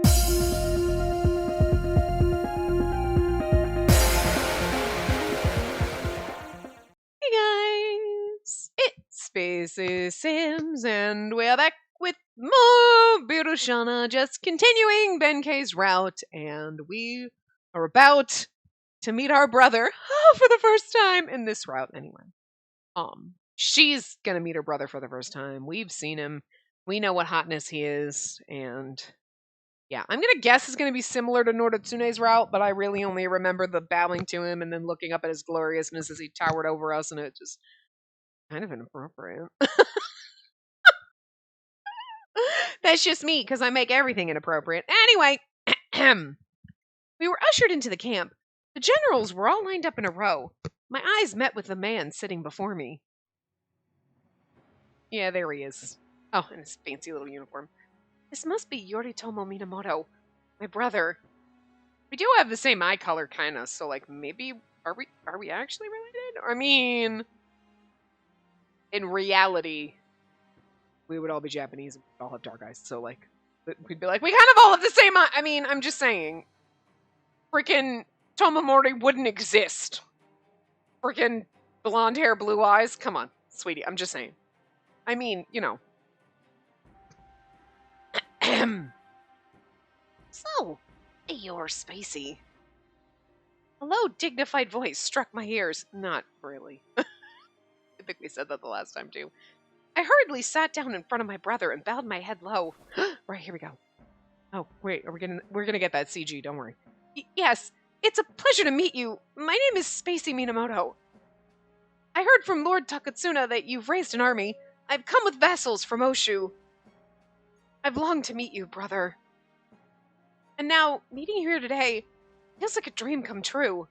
Hey guys, it's Spacey Sims, and we're back with more Birushana, just continuing Benkei's route, and we are about to meet our brother for the first time in this route anyway. She's gonna meet her brother for the first time. We've seen him. We know what hotness he is, and yeah, I'm gonna guess it's gonna be similar to Noritsune's route, but I really only remember the bowing to him and then looking up at his gloriousness as he towered over us, and it just kind of inappropriate. That's just me, because I make everything inappropriate. Anyway, we were ushered into the camp. The generals were all lined up in a row. My eyes met with the man sitting before me. Yeah, there he is. Oh, in his fancy little uniform. This must be Yoritomo Minamoto, my brother. We do have the same eye color, kinda, so like maybe are we actually related? I mean, in reality, we would all be Japanese and we'd all have dark eyes, so like we'd be like, we kind of all have the same eye. I mean, I'm just saying, freaking Tomomori wouldn't exist. Freaking blonde hair, blue eyes. Come on, sweetie. I'm just saying. I mean, you know. So, you're Spacey. A low, dignified voice struck my ears. Not really. I think we said that the last time, too. I hurriedly sat down in front of my brother and bowed my head low. Right, here we go. Oh, wait, we're gonna get that CG, don't worry. Yes, it's a pleasure to meet you. My name is Spacey Minamoto. I heard from Lord Takatsuna that you've raised an army. I've come with vassals from Oshu. I've longed to meet you, brother. And now, meeting you here today feels like a dream come true.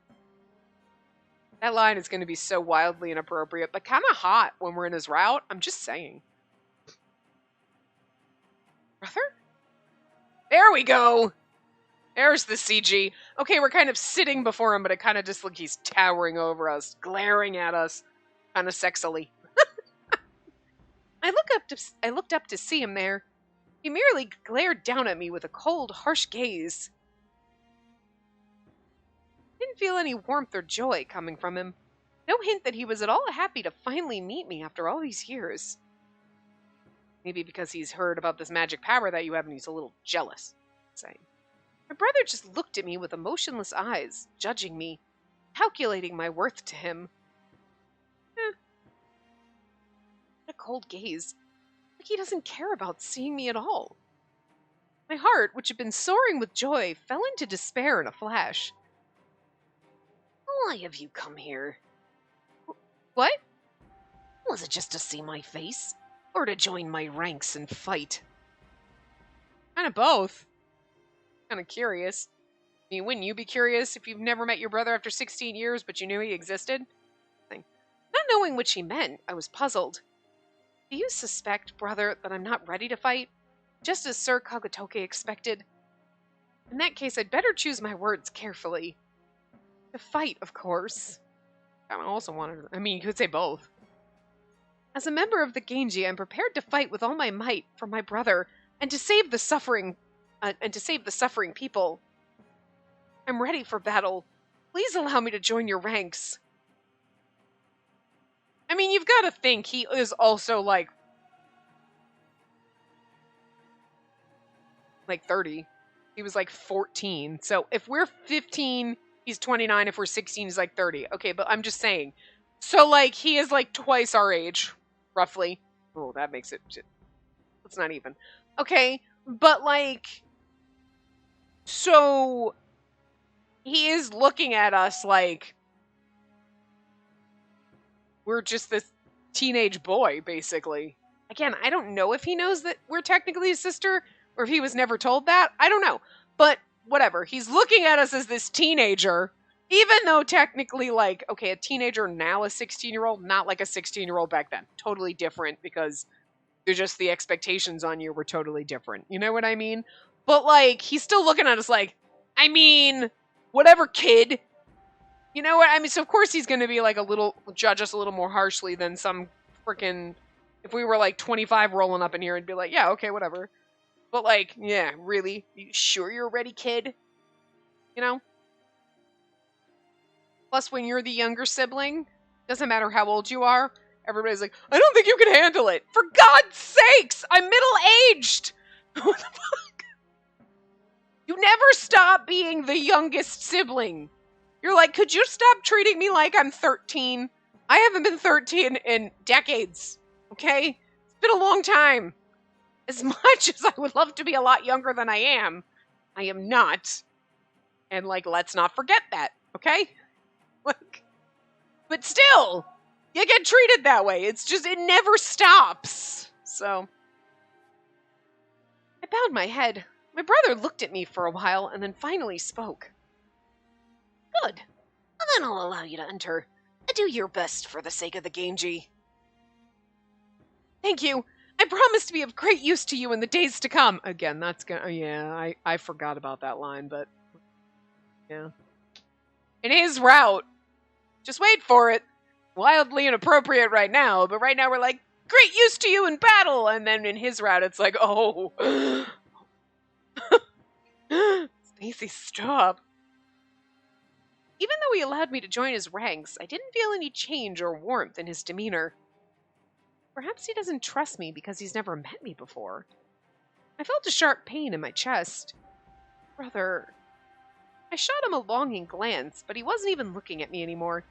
That line is going to be so wildly inappropriate, but kind of hot when we're in his route. I'm just saying. Brother? There we go! There's the CG. Okay, we're kind of sitting before him, but it kind of just like he's towering over us, glaring at us, kind of sexily. I looked up to see him there. He merely glared down at me with a cold, harsh gaze. I didn't feel any warmth or joy coming from him. No hint that he was at all happy to finally meet me after all these years. Maybe because he's heard about this magic power that you have and he's a little jealous. Saying. My brother just looked at me with emotionless eyes, judging me, calculating my worth to him. A cold gaze, like he doesn't care about seeing me at all. My heart, which had been soaring with joy, fell into despair in a flash. Why have you come here? What? Was it just to see my face? Or to join my ranks and fight? Kind of both. Kind of curious. I mean, wouldn't you be curious if you've never met your brother after 16 years, but you knew he existed? Not knowing what she meant, I was puzzled. Do you suspect, brother, that I'm not ready to fight? Just as Sir Kagetoke expected? In that case, I'd better choose my words carefully. To fight, of course. I also wanted... I mean, you could say both. As a member of the Genji, I'm prepared to fight with all my might for my brother and to save the suffering people. I'm ready for battle. Please allow me to join your ranks. I mean, you've got to think he is also like 30. He was like 14. So if we're 15, he's 29. If we're 16, he's like 30. Okay, but I'm just saying. So like he is like twice our age, roughly. Oh, that makes it... It's not even. Okay, but like... So... He is looking at us like... We're just this teenage boy, basically. Again, I don't know if he knows that we're technically his sister, or if he was never told that. I don't know. But, whatever. He's looking at us as this teenager, even though technically, like, okay, a teenager now, a 16-year-old, not like a 16-year-old back then. Totally different, because they're just the expectations on you were totally different. You know what I mean? But, like, he's still looking at us like, I mean, whatever, kid. You know what? I mean, so of course he's going to be like judge us a little more harshly than some freaking, if we were like 25 rolling up in here and be like, yeah, okay, whatever. But, like, yeah, really? You sure you're ready, kid? You know? Plus, when you're the younger sibling, doesn't matter how old you are, everybody's like, I don't think you can handle it. For God's sakes, I'm middle-aged! What the fuck? You never stop being the youngest sibling. You're like, could you stop treating me like I'm 13? I haven't been 13 in decades, okay? It's been a long time. As much as I would love to be a lot younger than I am not. And, like, let's not forget that, okay? Like, but still, you get treated that way. It's just, it never stops. So, I bowed my head. My brother looked at me for a while and then finally spoke. Good. Well, then I'll allow you to enter. Do your best for the sake of the Genji. Thank you. I promise to be of great use to you in the days to come. Again, that's gonna... Oh, yeah, I forgot about that line, but... Yeah. In his route. Just wait for it. Wildly inappropriate right now, but right now we're like, great use to you in battle! And then in his route, it's like, oh... Spacey, stop. Even though he allowed me to join his ranks, I didn't feel any change or warmth in his demeanor. Perhaps he doesn't trust me because he's never met me before. I felt a sharp pain in my chest. Brother... I shot him a longing glance, but he wasn't even looking at me anymore.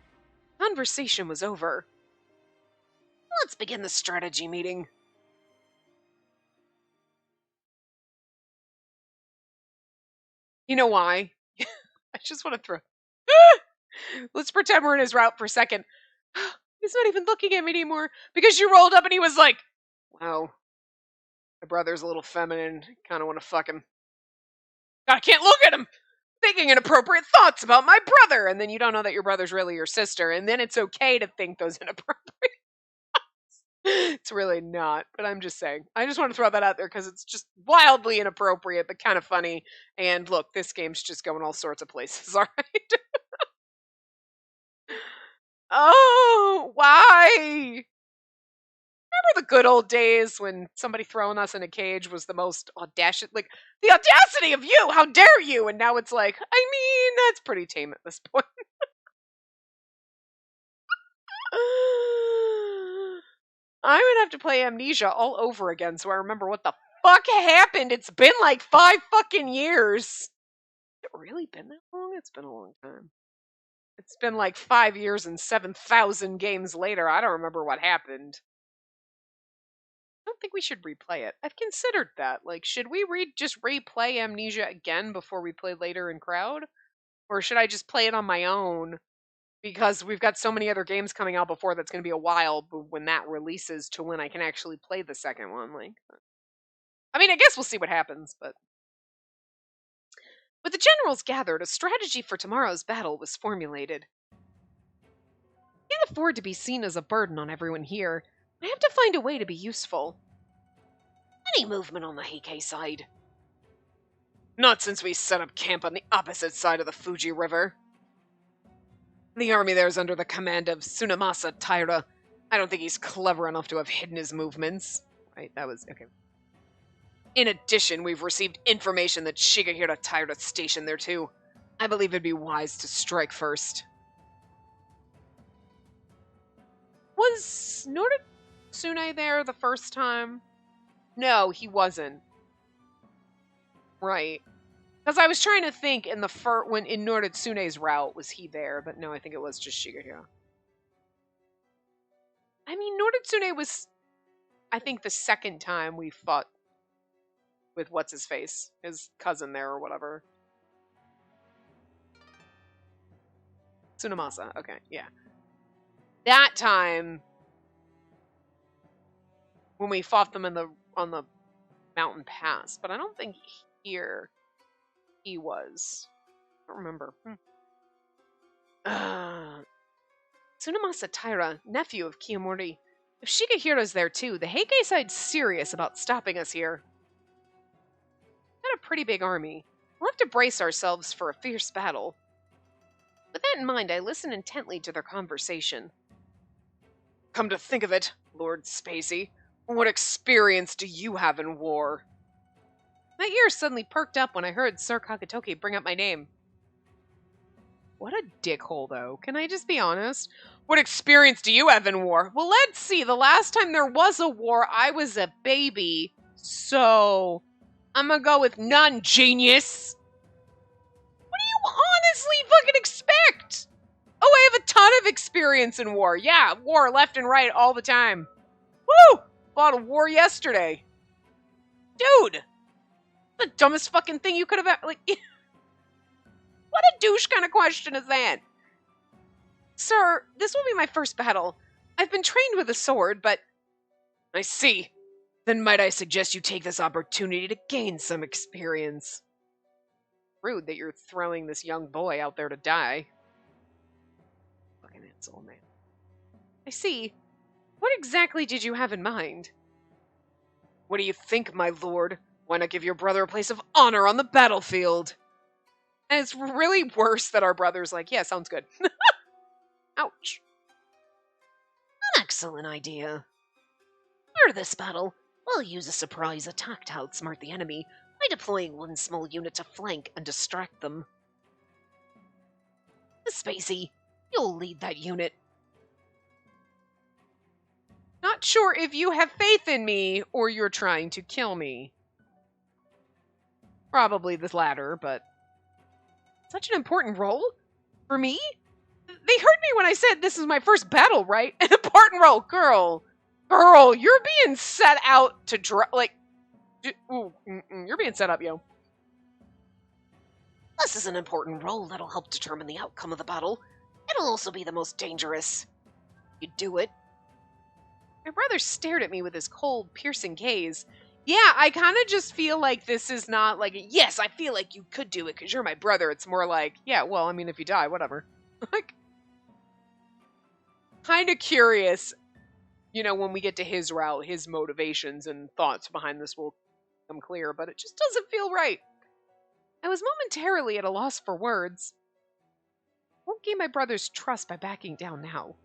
Conversation was over. Let's begin the strategy meeting. You know why? I just want to throw... Let's pretend we're in his route for a second. He's not even looking at me anymore because you rolled up and he was like, wow, my brother's a little feminine. Kind of want to fuck him. God, I can't look at him. Thinking inappropriate thoughts about my brother. And then you don't know that your brother's really your sister. And then it's okay to think those inappropriate thoughts. It's really not. But I'm just saying. I just want to throw that out there because it's just wildly inappropriate, but kind of funny. And look, this game's just going all sorts of places, all right? Oh, why? Remember the good old days when somebody throwing us in a cage was the most audacious, like, the audacity of you, how dare you? And now it's like, I mean, that's pretty tame at this point. I would have to play Amnesia all over again so I remember what the fuck happened. It's been like 5 fucking years. Has it really been that long? It's been a long time. It's been like 5 years and 7,000 games later. I don't remember what happened. I don't think we should replay it. I've considered that. Like, should we just replay Amnesia again before we play later in Crowd? Or should I just play it on my own? Because we've got so many other games coming out before that's going to be a while when that releases to when I can actually play the second one. Like, I mean, I guess we'll see what happens, but... With the generals gathered, a strategy for tomorrow's battle was formulated. I can't afford to be seen as a burden on everyone here. I have to find a way to be useful. Any movement on the Heike side? Not since we set up camp on the opposite side of the Fuji River. The army there is under the command of Tsunemasa Taira. I don't think he's clever enough to have hidden his movements. Right, that was... okay. In addition, we've received information that Shigehira Taira's stationed there too. I believe it'd be wise to strike first. Was Noritsune there the first time? No, he wasn't. Right. Because I was trying to think in when in Noritsune's route, was he there? But no, I think it was just Shigehira. I mean, Noritsune was, I think, the second time we fought with what's-his-face, his cousin there or whatever. Tsunemasa, okay, yeah. That time, when we fought them on the mountain pass, but I don't think here he was. I don't remember. Tsunemasa Taira, nephew of Kiyomori. If Shigehira's there too, the Heike side's serious about stopping us here. Got a pretty big army. We'll have to brace ourselves for a fierce battle. With that in mind, I listened intently to their conversation. Come to think of it, Lord Spacey, what experience do you have in war? My ears suddenly perked up when I heard Sir Kakatoki bring up my name. What a dickhole, though. Can I just be honest? What experience do you have in war? Well, let's see. The last time there was a war, I was a baby. So, I'm gonna go with none, genius. What do you honestly fucking expect? Oh, I have a ton of experience in war. Yeah, war left and right all the time. Woo! Fought a war yesterday. Dude! The dumbest fucking thing you could have... Like, what a douche kind of question is that? Sir, this will be my first battle. I've been trained with a sword, but... I see. Then might I suggest you take this opportunity to gain some experience. Rude that you're throwing this young boy out there to die. Fucking asshole, man. I see. What exactly did you have in mind? What do you think, my lord? Why not give your brother a place of honor on the battlefield? And it's really worse that our brother's like, yeah, sounds good. Ouch. An excellent idea. For this battle, we'll use a surprise attack to outsmart the enemy by deploying one small unit to flank and distract them. Spacey, you'll lead that unit. Not sure if you have faith in me or you're trying to kill me. Probably the latter, but... Such an important role? For me? They heard me when I said this is my first battle, right? An important role. Girl, you're being set out to you're being set up, yo. This is an important role that'll help determine the outcome of the battle. It'll also be the most dangerous. You do it. My brother stared at me with his cold, piercing gaze. Yeah, I kind of just feel like this is not like, yes, I feel like you could do it because you're my brother. It's more like, yeah, well, I mean, if you die, whatever. Like, kind of curious, you know, when we get to his route, his motivations and thoughts behind this will become clear, but it just doesn't feel right. I was momentarily at a loss for words. I won't gain my brother's trust by backing down now.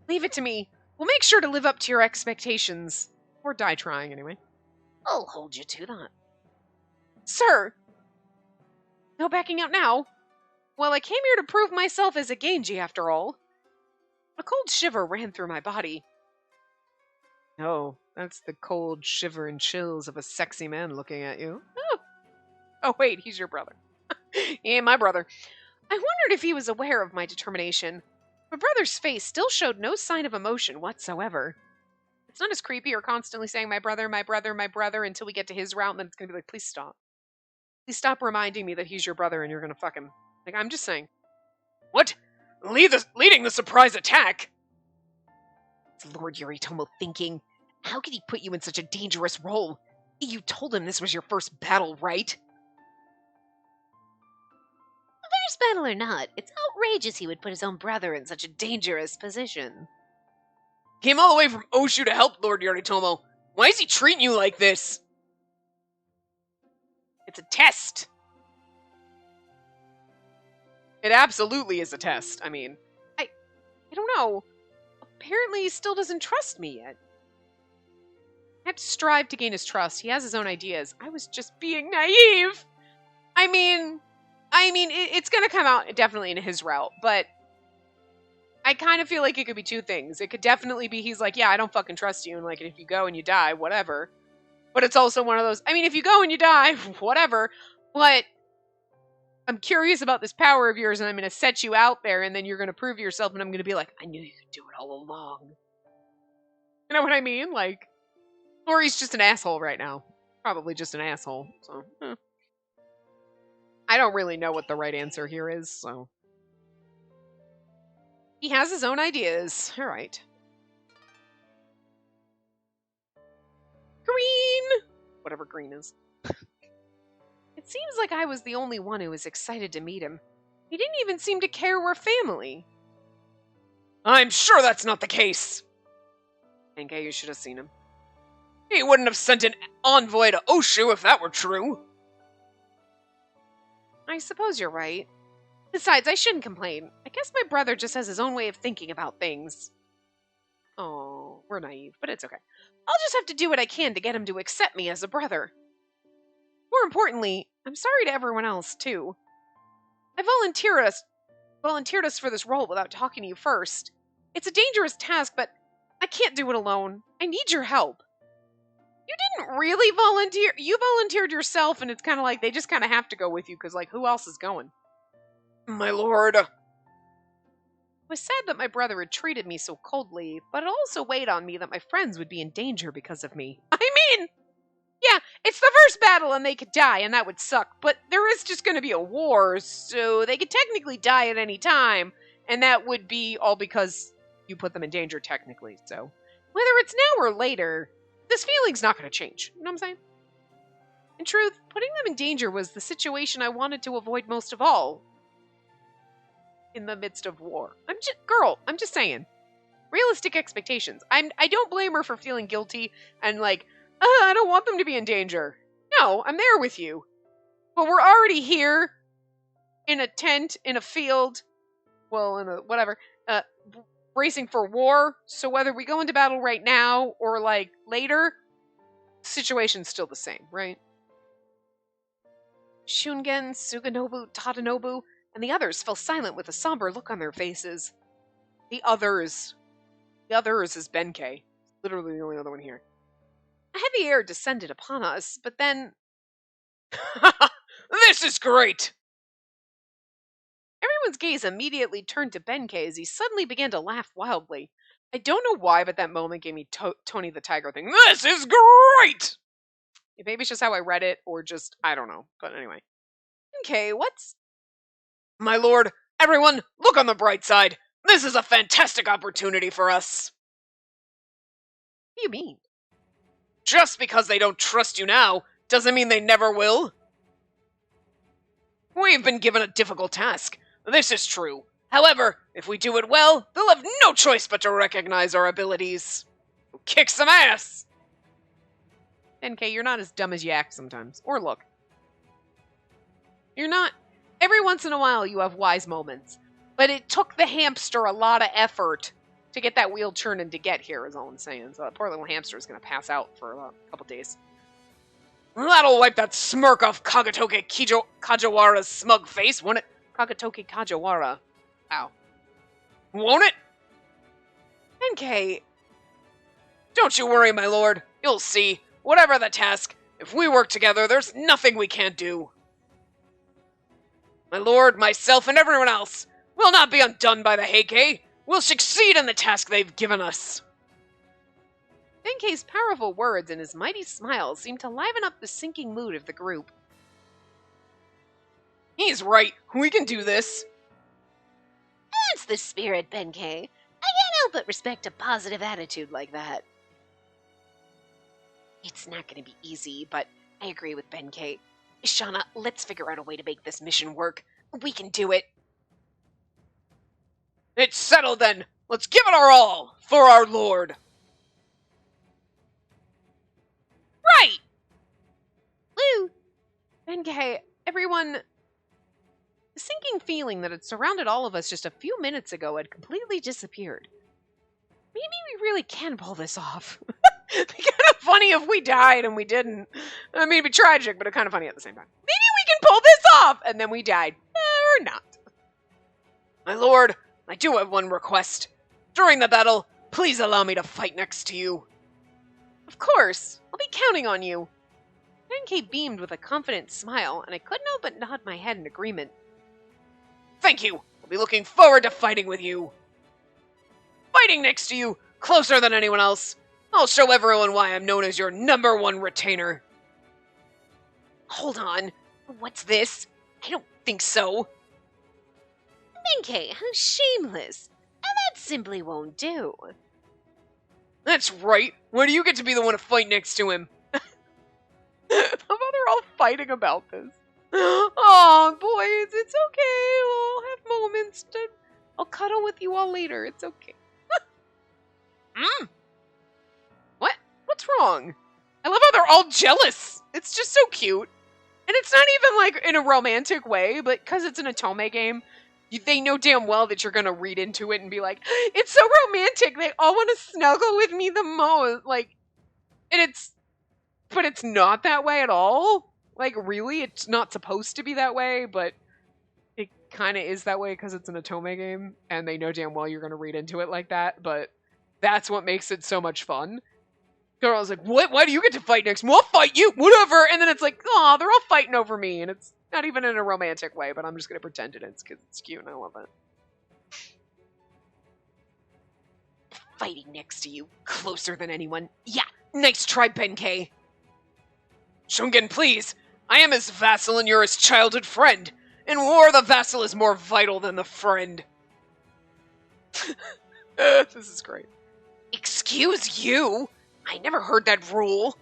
Leave it to me. We'll make sure to live up to your expectations. Or die trying, anyway. I'll hold you to that. Sir! No backing out now. Well, I came here to prove myself as a Genji, after all. A cold shiver ran through my body. Oh, that's the cold shiver and chills of a sexy man looking at you. Oh wait, he's your brother. He ain't my brother. I wondered if he was aware of my determination. My brother's face still showed no sign of emotion whatsoever. It's not as creepy or constantly saying my brother, my brother, my brother until we get to his route, and then it's going to be like, please stop. Please stop reminding me that he's your brother and you're going to fuck him. Like, I'm just saying. What? Leading the surprise attack? It's Lord Yoritomo thinking. How could he put you in such a dangerous role? You told him this was your first battle, right? First battle or not, it's outrageous he would put his own brother in such a dangerous position. Came all the way from Oshu to help Lord Yoritomo. Why is he treating you like this? It's a test. It absolutely is a test. I mean, I don't know. Apparently he still doesn't trust me yet. I have to strive to gain his trust. He has his own ideas. I was just being naive. I mean, it's going to come out definitely in his route, but I kind of feel like it could be two things. It could definitely be he's like, yeah, I don't fucking trust you, and like, if you go and you die, whatever. But it's also one of those, I mean, if you go and you die, whatever, but I'm curious about this power of yours, and I'm going to set you out there, and then you're going to prove yourself, and I'm going to be like, I knew you could do it all along. You know what I mean? Like, or he's just an asshole right now. Probably just an asshole, so. I don't really know what the right answer here is, so. He has his own ideas. All right. Green! Whatever green is. It seems like I was the only one who was excited to meet him. He didn't even seem to care we're family. I'm sure that's not the case. Senki, you should have seen him. He wouldn't have sent an envoy to Oshu if that were true. I suppose you're right. Besides, I shouldn't complain. I guess my brother just has his own way of thinking about things. Oh, we're naive, but it's okay. I'll just have to do what I can to get him to accept me as a brother. More importantly, I'm sorry to everyone else, too. I volunteered us for this role without talking to you first. It's a dangerous task, but I can't do it alone. I need your help. You didn't really volunteer. You volunteered yourself, and it's kind of like they just kind of have to go with you, because, like, who else is going? My lord. It was sad that my brother had treated me so coldly, but it also weighed on me that my friends would be in danger because of me. I mean, yeah, it's the first battle and they could die, and that would suck, but there is just going to be a war, so they could technically die at any time, and that would be all because you put them in danger, technically, so whether it's now or later, this feeling's not going to change, you know what I'm saying? In truth, putting them in danger was the situation I wanted to avoid most of all. In the midst of war. I'm just saying. Realistic expectations. I don't blame her for feeling guilty and like, I don't want them to be in danger. No, I'm there with you. But we're already here in a tent, in a field, well, in a whatever, bracing for war. So whether we go into battle right now or like later, the situation's still the same, right? Shungen, Suganobu, Tadanobu, and the others fell silent with a somber look on their faces. The others is Benkei. Literally the only other one here. A heavy air descended upon us, but then... This is great! Everyone's gaze immediately turned to Benkei as he suddenly began to laugh wildly. I don't know why, but that moment gave me Tony the Tiger thing. This is great! Maybe it's just how I read it, or just, I don't know. But anyway. Benkei, what's... My lord, everyone, look on the bright side. This is a fantastic opportunity for us. What do you mean? Just because they don't trust you now, doesn't mean they never will. We've been given a difficult task. This is true. However, if we do it well, they'll have no choice but to recognize our abilities. We'll kick some ass! NK, you're not as dumb as you act sometimes. Or look. You're not... Every once in a while you have wise moments. But it took the hamster a lot of effort to get that wheel churning to get here, is all I'm saying. So that poor little hamster is going to pass out for a couple days. That'll wipe that smirk off Kagetoke Kajawara's smug face, won't it? Kagetoke Kajawara. Ow. Won't it? NK. Don't you worry, my lord. You'll see. Whatever the task, if we work together, there's nothing we can't do. My lord, myself, and everyone else will not be undone by the Heike. We'll succeed in the task they've given us. Benkei's powerful words and his mighty smile seemed to liven up the sinking mood of the group. He's right. We can do this. That's the spirit, Benkei. I can't help but respect a positive attitude like that. It's not going to be easy, but I agree with Benkei. Shauna, let's figure out a way to make this mission work. We can do it. It's settled then. Let's give it our all for our lord. Right! Woo! Benkei, everyone... The sinking feeling that had surrounded all of us just a few minutes ago had completely disappeared. Maybe we really can pull this off. It'd be kind of funny if we died and we didn't. I mean, it'd be tragic, but kind of funny at the same time. Maybe we can pull this off! And then we died. Or not. My lord, I do have one request. During the battle, please allow me to fight next to you. Of course. I'll be counting on you. Benkei beamed with a confident smile, and I couldn't help but nod my head in agreement. Thank you. I'll be looking forward to fighting with you. Fighting next to you, closer than anyone else. I'll show everyone why I'm known as your #1 retainer. Hold on. What's this? I don't think so. Benkei, how shameless. And that simply won't do. That's right. Why do you get to be the one to fight next to him? How about they're all fighting about this? Oh, boys, it's okay. We'll have moments. I'll cuddle with you all later. It's okay. What? What's wrong? I love how they're all jealous. It's just so cute. And it's not even like in a romantic way, but because it's an Otome game, they know damn well that you're going to read into it and be like, it's so romantic. They all want to snuggle with me the most. Like, and but it's not that way at all. Like, really? It's not supposed to be that way, but it kind of is that way because it's an Otome game, and they know damn well you're going to read into it like that, but that's what makes it so much fun. Girl's like, what? Why do you get to fight next? Well, I'll fight you, whatever. And then it's like, oh, they're all fighting over me, and it's not even in a romantic way, but I'm just going to pretend it is because it's cute and I love it. Fighting next to you, closer than anyone. Yeah, nice try, Benkei. Shungen, please. I am his vassal and you're his childhood friend. In war, the vassal is more vital than the friend. This is great. Excuse you? I never heard that rule.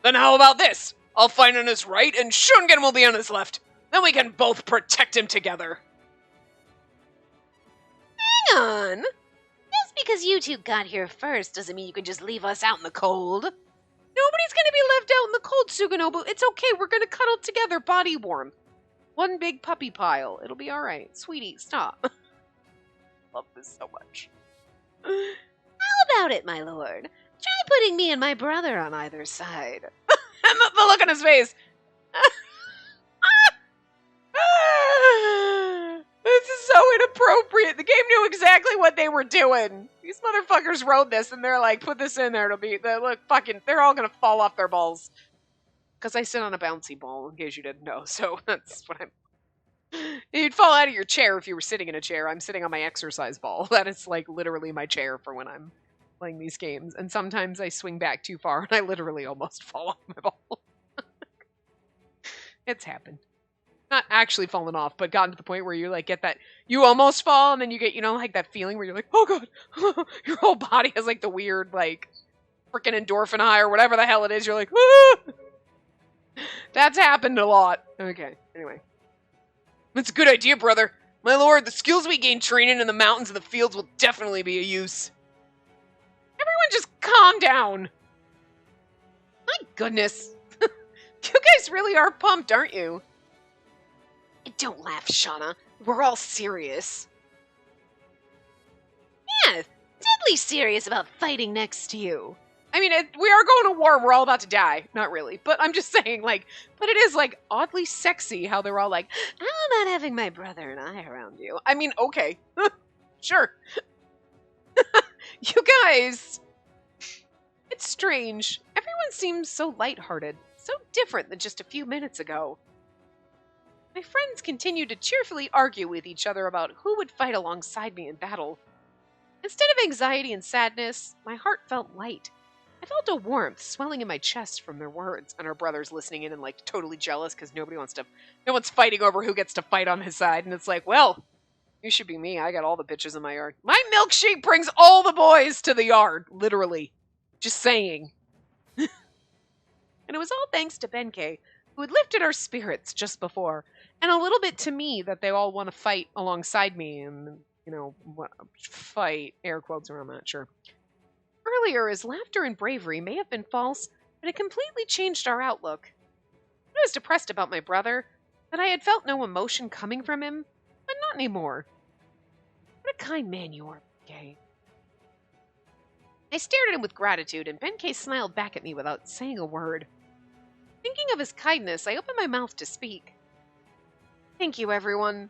Then how about this? I'll fight on his right and Shungen will be on his left. Then we can both protect him together. Hang on. Just because you two got here first doesn't mean you can just leave us out in the cold. Nobody's gonna be left out in the cold, Suganobu. It's okay, we're gonna cuddle together, body warmth. One big puppy pile. It'll be alright. Sweetie, stop. Love this so much. How about it, my lord? Try putting me and my brother on either side. And the look on his face. This is so inappropriate. The game knew exactly what they were doing. These motherfuckers wrote this and they're like, put this in there. It'll be, look, fucking, they're all gonna fall off their balls. Because I sit on a bouncy ball, in case you didn't know. So that's what I'm... You'd fall out of your chair if you were sitting in a chair. I'm sitting on my exercise ball. That is like literally my chair for when I'm playing these games. And sometimes I swing back too far and I literally almost fall off my ball. It's happened. Not actually fallen off, but gotten to the point where you like get that, you almost fall and then you get, you know, like that feeling where you're like, oh god, your whole body has like the weird, like, freaking endorphin high or whatever the hell it is. You're like, ah! That's happened a lot. Okay, anyway. That's a good idea, brother. My lord, the skills we gain training in the mountains and the fields will definitely be of use. Everyone just calm down. My goodness. You guys really are pumped, aren't you? Don't laugh, Shauna. We're all serious. Yeah, deadly serious about fighting next to you. I mean, we are going to war. We're all about to die. Not really. But I'm just saying, like, but it is, like, oddly sexy how they're all like, how about having my brother and I around you? I mean, okay. Sure. You guys. It's strange. Everyone seems so lighthearted. So different than just a few minutes ago. My friends continued to cheerfully argue with each other about who would fight alongside me in battle. Instead of anxiety and sadness, my heart felt light. I felt a warmth swelling in my chest from their words, and our brother's listening in and like totally jealous because no one's fighting over who gets to fight on his side, and it's like, well, you should be me. I got all the bitches in my yard. My milkshake brings all the boys to the yard, literally. Just saying. And it was all thanks to Benkei, who had lifted our spirits just before, and a little bit to me that they all want to fight alongside me and, you know, fight, air quotes around that, sure. Earlier, his laughter and bravery may have been false, but it completely changed our outlook. I was depressed about my brother, that I had felt no emotion coming from him, but not anymore. What a kind man you are, Benkei. I stared at him with gratitude, and Benkei smiled back at me without saying a word. Thinking of his kindness, I opened my mouth to speak. Thank you, everyone.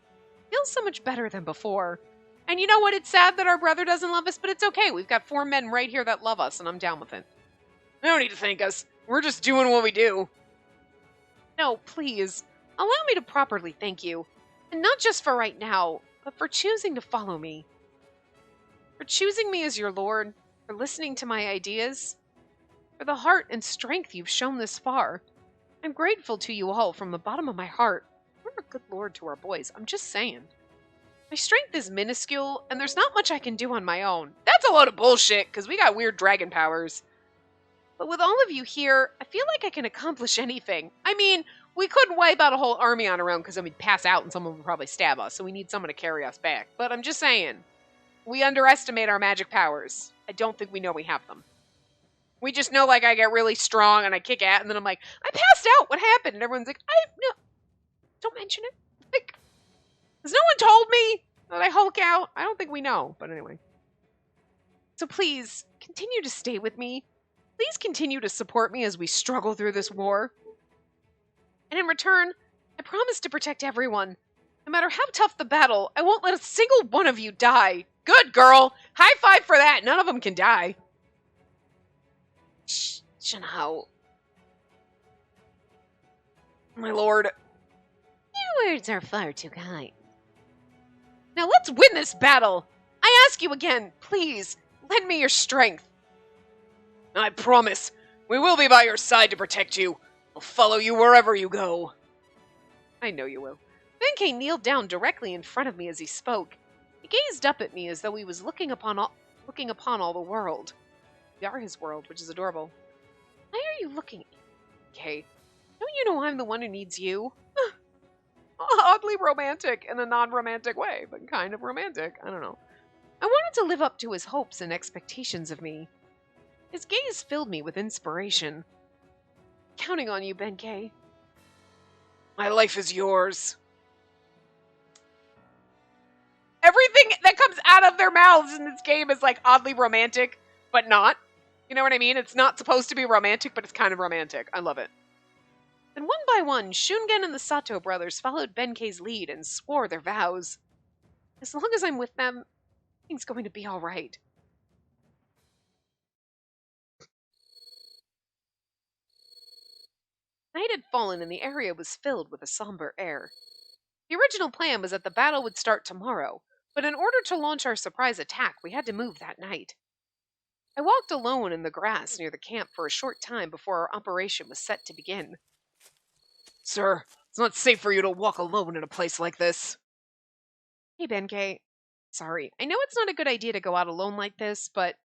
Feels so much better than before. And you know what? It's sad that our brother doesn't love us, but it's okay. We've got 4 men right here that love us, and I'm down with it. You don't need to thank us. We're just doing what we do. No, please. Allow me to properly thank you. And not just for right now, but for choosing to follow me. For choosing me as your lord, for listening to my ideas, for the heart and strength you've shown this far. I'm grateful to you all from the bottom of my heart. We're a good lord to our boys, I'm just saying. My strength is minuscule, and there's not much I can do on my own. That's a load of bullshit, because we got weird dragon powers. But with all of you here, I feel like I can accomplish anything. I mean, we couldn't wipe out a whole army on our own, because then we'd pass out and someone would probably stab us, so we need someone to carry us back. But I'm just saying, we underestimate our magic powers. I don't think we know we have them. We just know, like, I get really strong, and I kick at, and then I'm like, I passed out, what happened? And everyone's like, no, don't mention it. Like, has no one told me that I Hulk out? I don't think we know, but anyway. So please, continue to stay with me. Please continue to support me as we struggle through this war. And in return, I promise to protect everyone. No matter how tough the battle, I won't let a single one of you die. Good girl! High five for that! None of them can die. Shh, Shinhao. My lord. Your words are far too kind. Now let's win this battle! I ask you again, please, lend me your strength. I promise, we will be by your side to protect you. I'll follow you wherever you go. I know you will. Benkei kneeled down directly in front of me as he spoke. He gazed up at me as though he was looking upon all the world. We are his world, which is adorable. Why are you looking at me, Benkei? Don't you know I'm the one who needs you? Oddly romantic in a non-romantic way, but kind of romantic. I don't know. I wanted to live up to his hopes and expectations of me. His gaze filled me with inspiration. Counting on you, Benkei. My life is yours. Everything that comes out of their mouths in this game is like oddly romantic, but not. You know what I mean? It's not supposed to be romantic, but it's kind of romantic. I love it. Then one by one, Shungen and the Sato brothers followed Benkei's lead and swore their vows. As long as I'm with them, everything's going to be all right. Night had fallen and the area was filled with a somber air. The original plan was that the battle would start tomorrow, but in order to launch our surprise attack, we had to move that night. I walked alone in the grass near the camp for a short time before our operation was set to begin. Sir, it's not safe for you to walk alone in a place like this. Hey, Benkei. Sorry, I know it's not a good idea to go out alone like this, but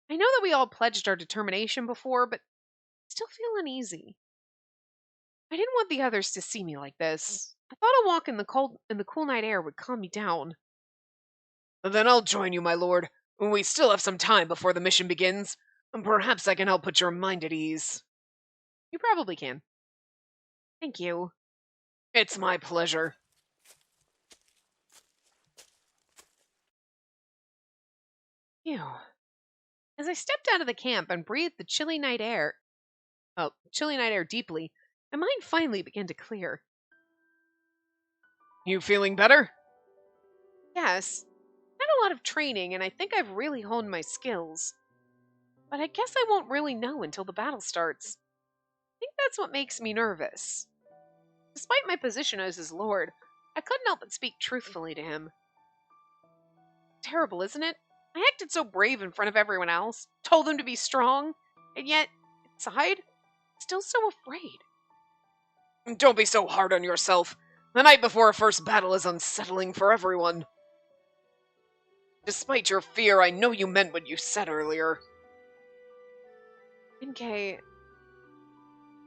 I know that we all pledged our determination before, but I still feel uneasy. I didn't want the others to see me like this. I thought a walk in the cool night air would calm me down. Then I'll join you, my lord. We still have some time before the mission begins, and perhaps I can help put your mind at ease. You probably can. Thank you. It's my pleasure. Phew. As I stepped out of the camp and breathed the chilly night air deeply, my mind finally began to clear. You feeling better? Yes. I've had a lot of training, and I think I've really honed my skills. But I guess I won't really know until the battle starts. I think that's what makes me nervous. Despite my position as his lord, I couldn't help but speak truthfully to him. Terrible, isn't it? I acted so brave in front of everyone else, told them to be strong, and yet, inside, still so afraid. Don't be so hard on yourself. The night before a first battle is unsettling for everyone. Despite your fear, I know you meant what you said earlier. Benkei,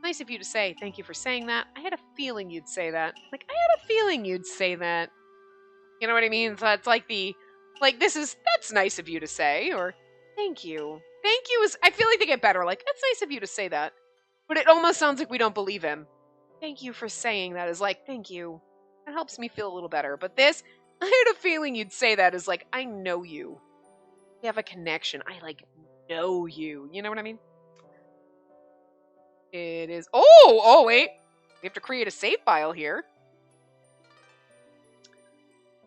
nice of you to say thank you for saying that. I had a feeling you'd say that. I had a feeling you'd say that. You know what I mean? So it's like that's nice of you to say, or thank you. Thank you is, I feel like they get better. That's nice of you to say that. But it almost sounds like we don't believe him. Thank you for saying that is thank you. That helps me feel a little better. But this, I had a feeling you'd say that is I know you. We have a connection. I know you. You know what I mean? It is. Oh, wait. We have to create a save file here.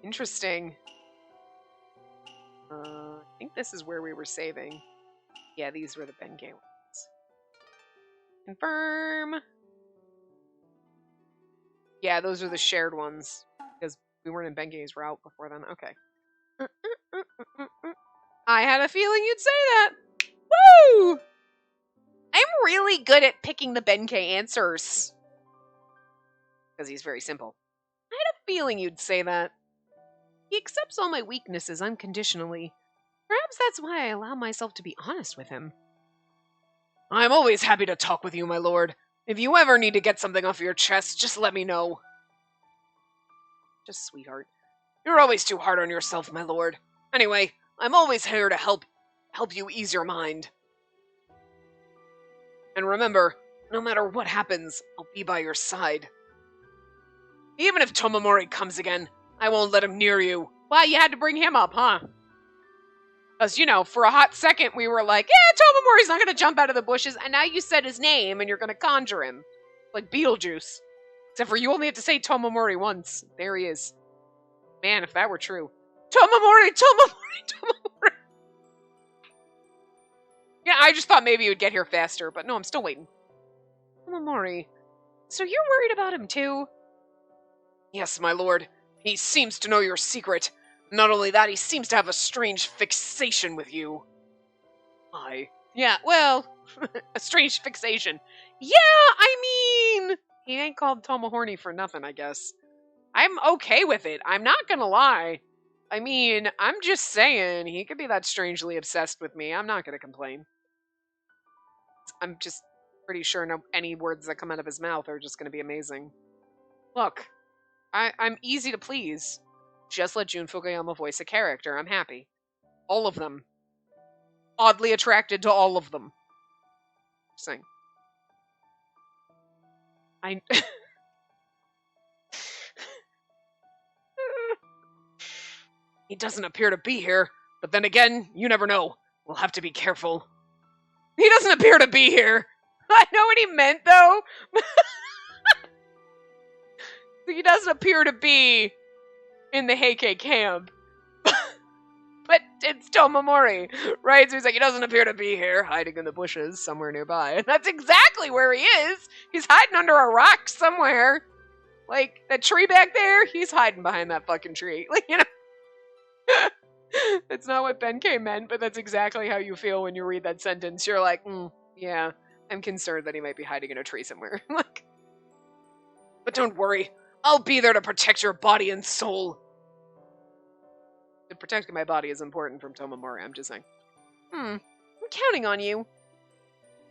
Interesting. I think this is where we were saving. Yeah, these were the Benkei ones. Confirm. Yeah, those are the shared ones. Because we weren't in Benkei's route before then. Okay. I had a feeling you'd say that. Woo! I'm really good at picking the Benkei answers. Because he's very simple. I had a feeling you'd say that. He accepts all my weaknesses unconditionally. Perhaps that's why I allow myself to be honest with him. I'm always happy to talk with you, my lord. If you ever need to get something off your chest, just let me know. Just sweetheart. You're always too hard on yourself, my lord. Anyway, I'm always here to help you ease your mind. And remember, no matter what happens, I'll be by your side. Even if Tomomori comes again, I won't let him near you. Why, you had to bring him up, huh? Because, for a hot second we were like, Tomomori's not going to jump out of the bushes, and now you said his name and you're going to conjure him. Like Beetlejuice. Except for you only have to say Tomomori once. There he is. Man, if that were true. Tomomori! Tomomori! Tomomori! Yeah, I just thought maybe he would get here faster, but no, I'm still waiting. Tomomori. So you're worried about him too? Yes, my lord. He seems to know your secret. Not only that, he seems to have a strange fixation with you. Yeah, well, a strange fixation. Yeah, I mean, he ain't called Tomahorny for nothing, I guess. I'm okay with it. I'm not gonna lie. I mean, I'm just saying, he could be that strangely obsessed with me. I'm not gonna complain. I'm just pretty sure any words that come out of his mouth are just gonna be amazing. Look, I'm easy to please. Just let Jun Fukuyama voice a character. I'm happy. All of them. Oddly attracted to all of them. Just saying. He doesn't appear to be here, but then again, you never know. We'll have to be careful. He doesn't appear to be here. I know what he meant, though. He doesn't appear to be in the Heike camp. But it's Tomomori, right? So he's like, he doesn't appear to be here, hiding in the bushes somewhere nearby. And that's exactly where he is. He's hiding under a rock somewhere. Like, that tree back there, he's hiding behind that fucking tree. Like, you know. That's not what Benkei meant, but that's exactly how you feel when you read that sentence. You're like, yeah, I'm concerned that he might be hiding in a tree somewhere. Like, but don't worry. I'll be there to protect your body and soul. Protecting my body is important from Tomomori, I'm just saying. I'm counting on you.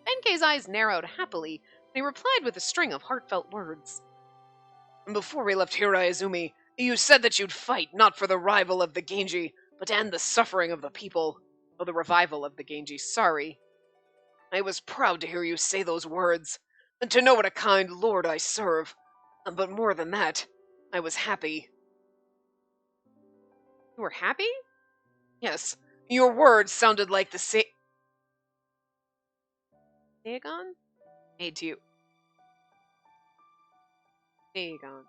Benkei's eyes narrowed happily, and he replied with a string of heartfelt words. Before we left Hiraizumi, you said that you'd fight not for the rival of the Genji, but and the suffering of the people. Or the revival of the Genji, sorry. I was proud to hear you say those words, and to know what a kind lord I serve. But more than that, I was happy. You were happy? Yes, your words sounded like the Seigon? Made to you. Seigon.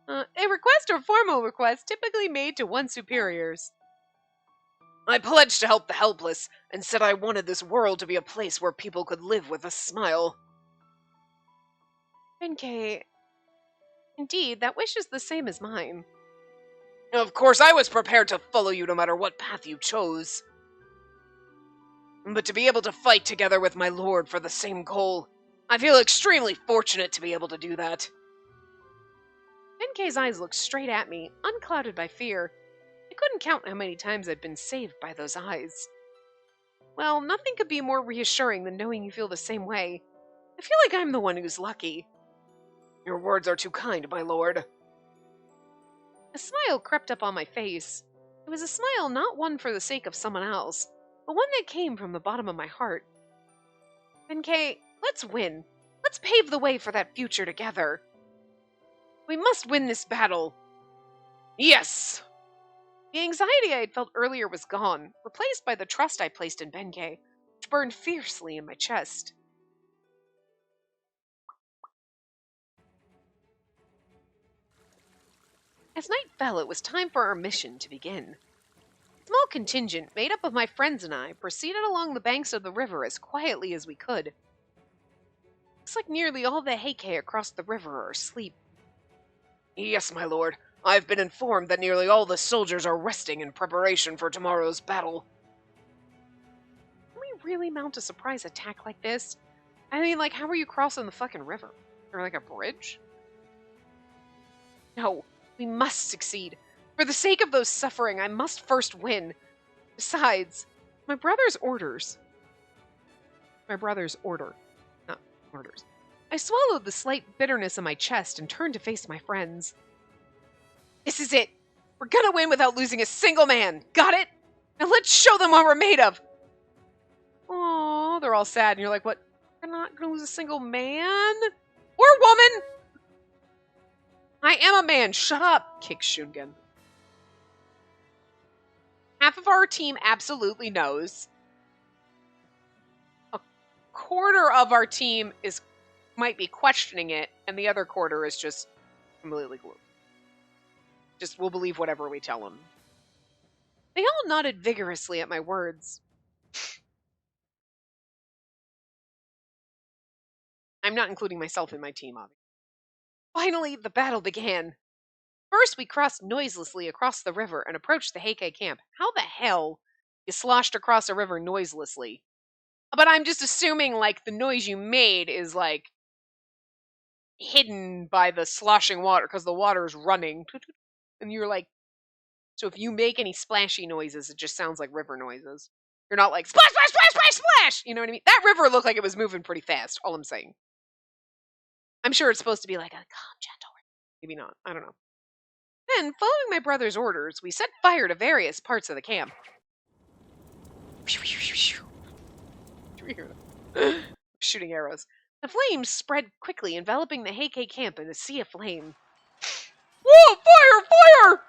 A request or formal request typically made to one's superiors. I pledged to help the helpless, and said I wanted this world to be a place where people could live with a smile. Benkei, indeed, that wish is the same as mine. Of course, I was prepared to follow you no matter what path you chose. But to be able to fight together with my lord for the same goal, I feel extremely fortunate to be able to do that. Benkei's eyes looked straight at me, unclouded by fear. I couldn't count how many times I'd been saved by those eyes. Well, nothing could be more reassuring than knowing you feel the same way. I feel like I'm the one who's lucky. Your words are too kind, my lord. A smile crept up on my face. It was a smile not one for the sake of someone else, but one that came from the bottom of my heart. Benkei, let's win. Let's pave the way for that future together. We must win this battle. Yes! The anxiety I had felt earlier was gone, replaced by the trust I placed in Benkei, which burned fiercely in my chest. As night fell, it was time for our mission to begin. A small contingent, made up of my friends and I, proceeded along the banks of the river as quietly as we could. Looks like nearly all the Heike across the river are asleep. Yes, my lord. I've been informed that nearly all the soldiers are resting in preparation for tomorrow's battle. Can we really mount a surprise attack like this? I mean, like, how are you crossing the fucking river? Or like a bridge? No, we must succeed. For the sake of those suffering, I must first win. Besides, my brother's orders. My brother's order. Not orders. I swallowed the slight bitterness in my chest and turned to face my friends. This is it. We're gonna win without losing a single man. Got it? Now let's show them what we're made of. Aww, they're all sad, and you're like, what? We're not gonna lose a single man? Or woman? I am a man. Shut up, kicks Shungen. Half of our team absolutely knows. A quarter of our team is might be questioning it, and the other quarter is just completely glue. Just will believe whatever we tell them. They all nodded vigorously at my words. I'm not including myself in my team, obviously. Finally, the battle began. First, we crossed noiselessly across the river and approached the Heike camp. How the hell you sloshed across a river noiselessly? But I'm just assuming, like, the noise you made is, like, hidden by the sloshing water, because the water is running. And you're like, so if you make any splashy noises, it just sounds like river noises. You're not like, splash, splash, splash, splash, splash! You know what I mean? That river looked like it was moving pretty fast, all I'm saying. I'm sure it's supposed to be like a calm, gentle. Maybe not. I don't know. Then, following my brother's orders, we set fire to various parts of the camp. Shooting arrows. The flames spread quickly, enveloping the Heike camp in a sea of flame. Whoa! Fire! Fire!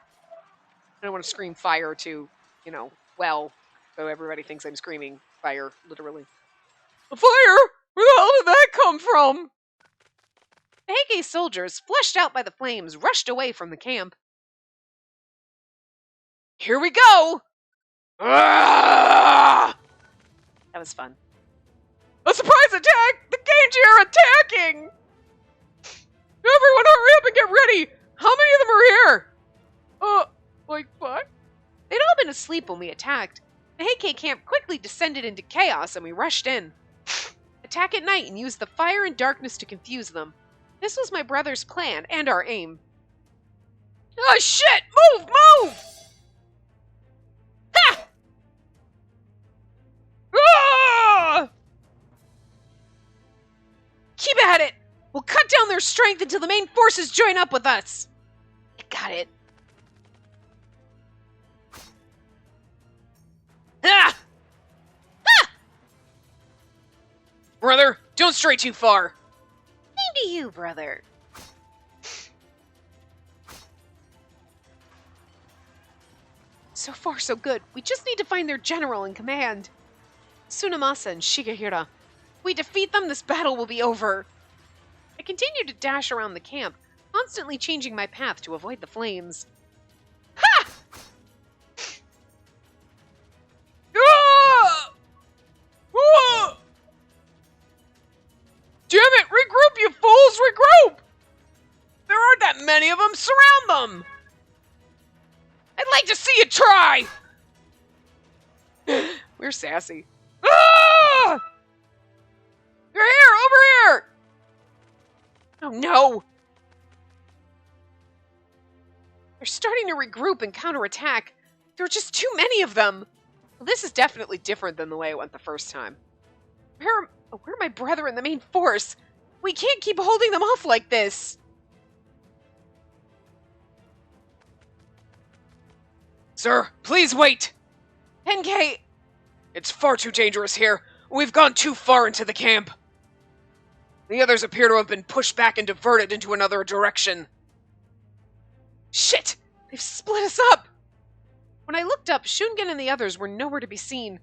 I don't want to scream fire to, so everybody thinks I'm screaming fire, literally. A fire? Where the hell did that come from? The Heike soldiers, fleshed out by the flames, rushed away from the camp. Here we go! That was fun. A surprise attack! The Genji are attacking! Everyone hurry up and get ready! How many of them are here? Like what? They'd all been asleep when we attacked. The Heike camp quickly descended into chaos and we rushed in. Attack at night and use the fire and darkness to confuse them. This was my brother's plan and our aim. Oh shit! Move! Move! Ha! Ah! Keep at it! We'll cut down their strength until the main forces join up with us. Got it. Ah! Ah! Brother, don't stray too far. Same to you, brother. So far, so good. We just need to find their general in command. Tsunemasa and Shigehira. If we defeat them, this battle will be over. I continued to dash around the camp, constantly changing my path to avoid the flames. Ha! Ah! Ah! Damn it! Regroup, you fools! Regroup! There aren't that many of them! Surround them! I'd like to see you try! We're sassy. Ah! You're here! Over here! Oh no! They're starting to regroup and counterattack. There are just too many of them! Well, this is definitely different than the way it went the first time. Where are my brother and the main force? We can't keep holding them off like this! Sir, please wait! Tenkei! It's far too dangerous here. We've gone too far into the camp. The others appear to have been pushed back and diverted into another direction. Shit! They've split us up! When I looked up, Shungen and the others were nowhere to be seen.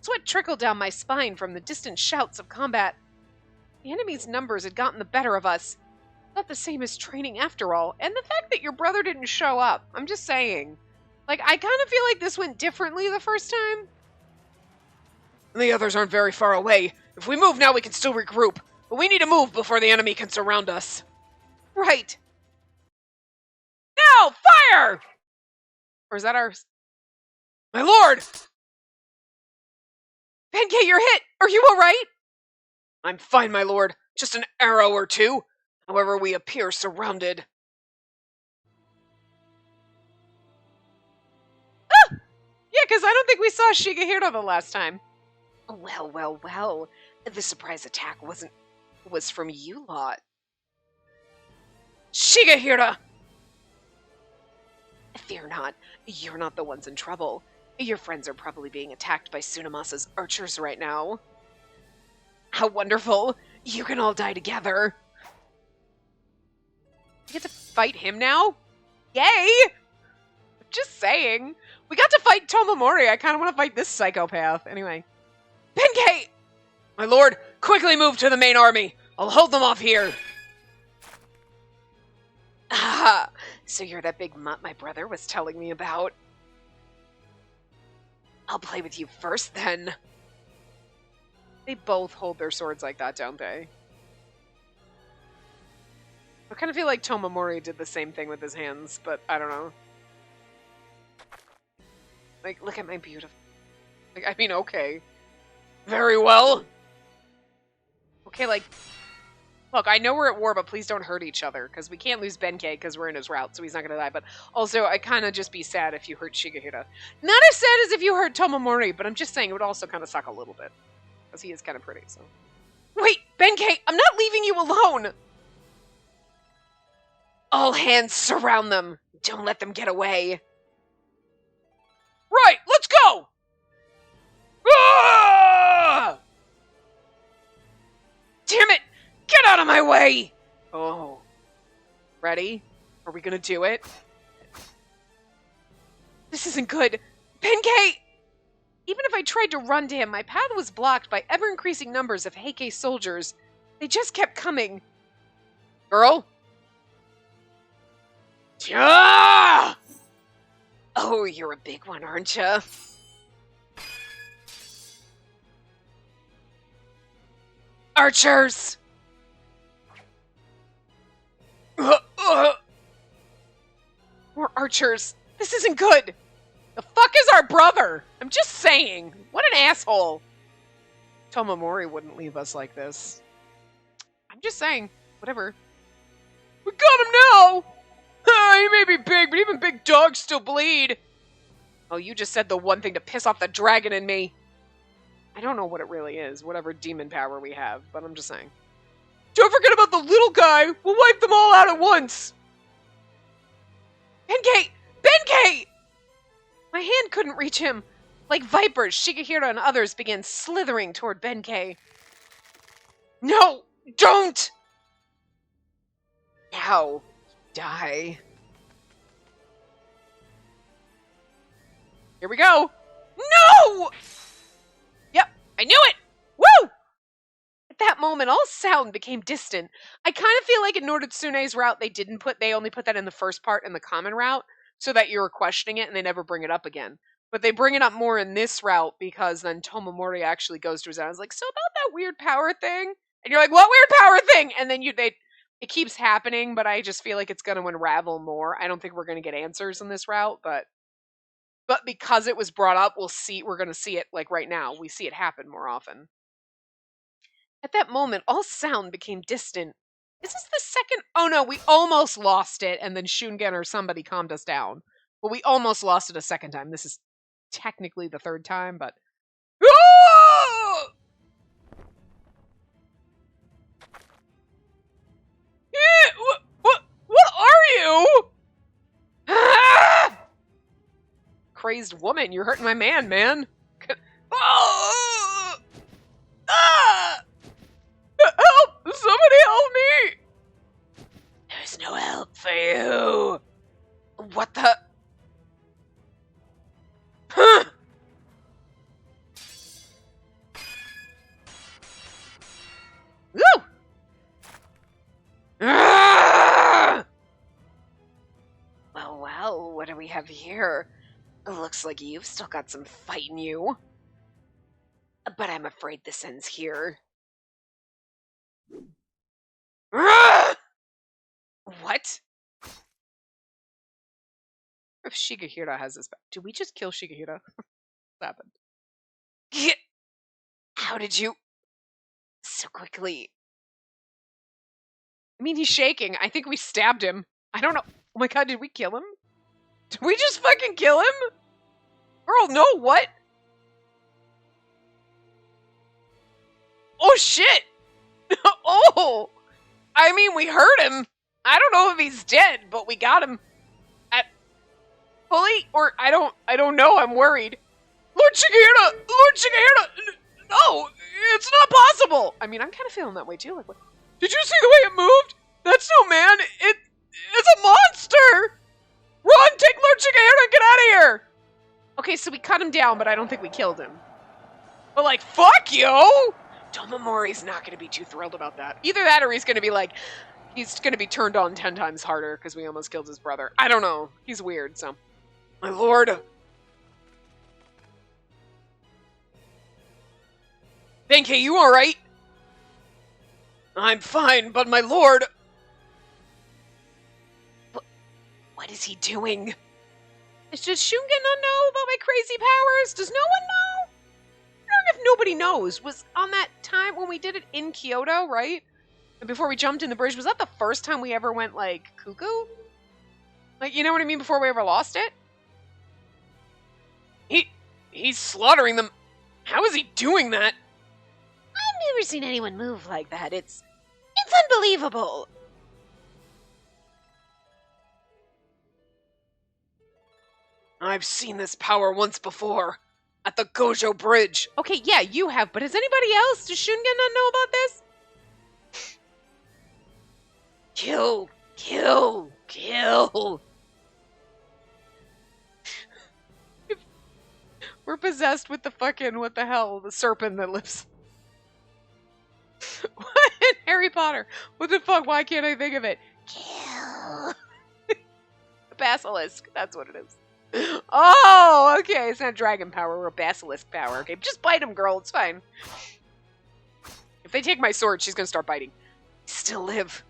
Sweat trickled down my spine from the distant shouts of combat. The enemy's numbers had gotten the better of us. Not the same as training after all, and the fact that your brother didn't show up, I'm just saying. Like, I kind of feel like this went differently the first time. The others aren't very far away. If we move now, we can still regroup. But we need to move before the enemy can surround us. Right. Now, fire! Or is that ours? My lord! Benkei, you're hit! Are you alright? I'm fine, my lord. Just an arrow or two. However, we appear surrounded. Ah! Yeah, because I don't think we saw Shigehira the last time. Well, well, well. The surprise attack was from you lot. Shigehira! Fear not. You're not the ones in trouble. Your friends are probably being attacked by Tsunemasa's archers right now. How wonderful! You can all die together! You get to fight him now? Yay! Just saying. We got to fight Tomomori. I kind of want to fight this psychopath. Anyway. Benkei! My lord, quickly move to the main army! I'll hold them off here. Ah, so you're that big mutt my brother was telling me about. I'll play with you first, then. They both hold their swords like that, don't they? I kind of feel like Tomomori did the same thing with his hands, but I don't know. Like, look at my beautiful... Like, I mean, okay. Very well. Okay, like... Look, I know we're at war, but please don't hurt each other, because we can't lose Benkei because we're in his route, so he's not going to die. But also, I kind of just be sad if you hurt Shigehira. Not as sad as if you hurt Tomomori, but I'm just saying it would also kind of suck a little bit. Because he is kind of pretty, so... Wait, Benkei, I'm not leaving you alone! All hands surround them. Don't let them get away. Right, let's go! Ah! Damn it! Get out of my way! Oh. Ready? Are we gonna do it? This isn't good. Benkei! Even if I tried to run to him, my path was blocked by ever-increasing numbers of Heike soldiers. They just kept coming. Girl? Yeah! Oh, you're a big one, aren't you? Archers! More archers. This isn't good. The fuck is our brother? I'm just saying. What an asshole. Tomomori wouldn't leave us like this. I'm just saying. Whatever. We got him now! He may be big, but even big dogs still bleed. Oh, you just said the one thing to piss off the dragon in me. I don't know what it really is, whatever demon power we have, but I'm just saying. Don't forget about the little guy! We'll wipe them all out at once! Benkei! Benkei! My hand couldn't reach him. Like vipers, Shigehira and others began slithering toward Benkei. No! Don't! Now, die. Here we go! No! Yep, I knew it! Woo! At that moment, all sound became distant. I kind of feel like in Norditsune's route, they only put that in the first part in the common route, so that you were questioning it and they never bring it up again. But they bring it up more in this route because then Tomomori actually goes to his eyes like, so about that weird power thing? And you're like, what weird power thing? And then it keeps happening, but I just feel like it's going to unravel more. I don't think we're going to get answers in this route, but because it was brought up, we're going to see it like right now. We see it happen more often. At that moment, all sound became distant. Is this the second? Oh no, we almost lost it, and then Shungen or somebody calmed us down. But we almost lost it a second time. This is technically the third time, but... Ah! What are you? Ah! Crazed woman, you're hurting my man. Oh! Ah! Help! Somebody help me! There's no help for you. What the? Huh? Woo! Ah! Well, what do we have here? Looks like you've still got some fight in you. But I'm afraid this ends here. Ah! What? If Shigehira has this back. Did we just kill Shigehira? What happened? How did you... So quickly... I mean, he's shaking. I think we stabbed him. I don't know. Oh my god, did we kill him? Did we just fucking kill him? Girl, no, what? Oh shit! Oh! I mean, we hurt him. I don't know if he's dead, but we got him. Fully? Or, I don't know, I'm worried. Lord Shigehira! No! It's not possible! I mean, I'm kind of feeling that way too. Like, what? Did you see the way it moved? That's no man! It's a monster! Run! Take Lord Shigehira and get out of here! Okay, so we cut him down, but I don't think we killed him. But like, fuck you! Tomomori's not going to be too thrilled about that. Either that or he's going to be like, he's going to be turned on 10 times harder because we almost killed his brother. I don't know. He's weird, so. My lord. Senki, you alright? I'm fine, but my lord. What is he doing? Does Shunga not know about my crazy powers? Does no one know? I don't know if nobody knows. Was on that time when we did it in Kyoto, right? And before we jumped in the bridge, was that the first time we ever went, like, cuckoo? Like, you know what I mean? Before we ever lost it? He's slaughtering them. How is he doing that? I've never seen anyone move like that. It's unbelievable. I've seen this power once before. At the Gojo Bridge. Okay, yeah, you have, but has anybody else? Does Shunga not know about this? Kill. Kill. Kill. We're possessed with the fucking, what the hell, the serpent that lives. What in Harry Potter? What the fuck? Why can't I think of it? Kill. Basilisk. That's what it is. Oh, okay. It's not dragon power or basilisk power. Okay, just bite him, girl. It's fine. If they take my sword, she's gonna start biting. You still live.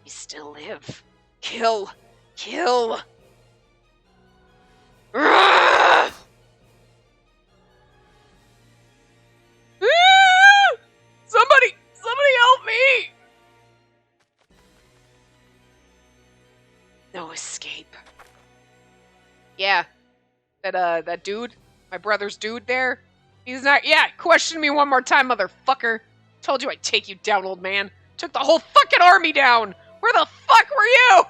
You still live. Kill. Kill. Ah! Somebody help me! No escape. Yeah. That dude, my brother's dude there, he's not, yeah, question me one more time, motherfucker. Told you I'd take you down, old man. Took the whole fucking army down. Where the fuck were you?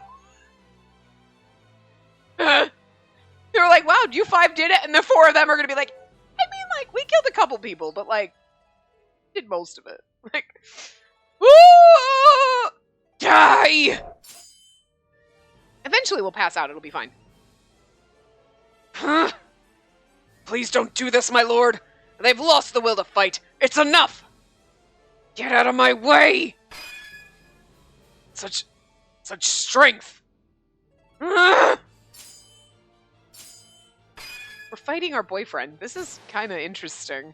They were like, wow, you 5 did it, and the 4 of them are gonna be like, I mean, like, we killed a couple people, but, like, did most of it. Like, ooh, die! Eventually we'll pass out, it'll be fine. Huh? Please don't do this, my lord. They've lost the will to fight. It's enough! Get out of my way! Such strength! We're fighting our boyfriend. This is kind of interesting.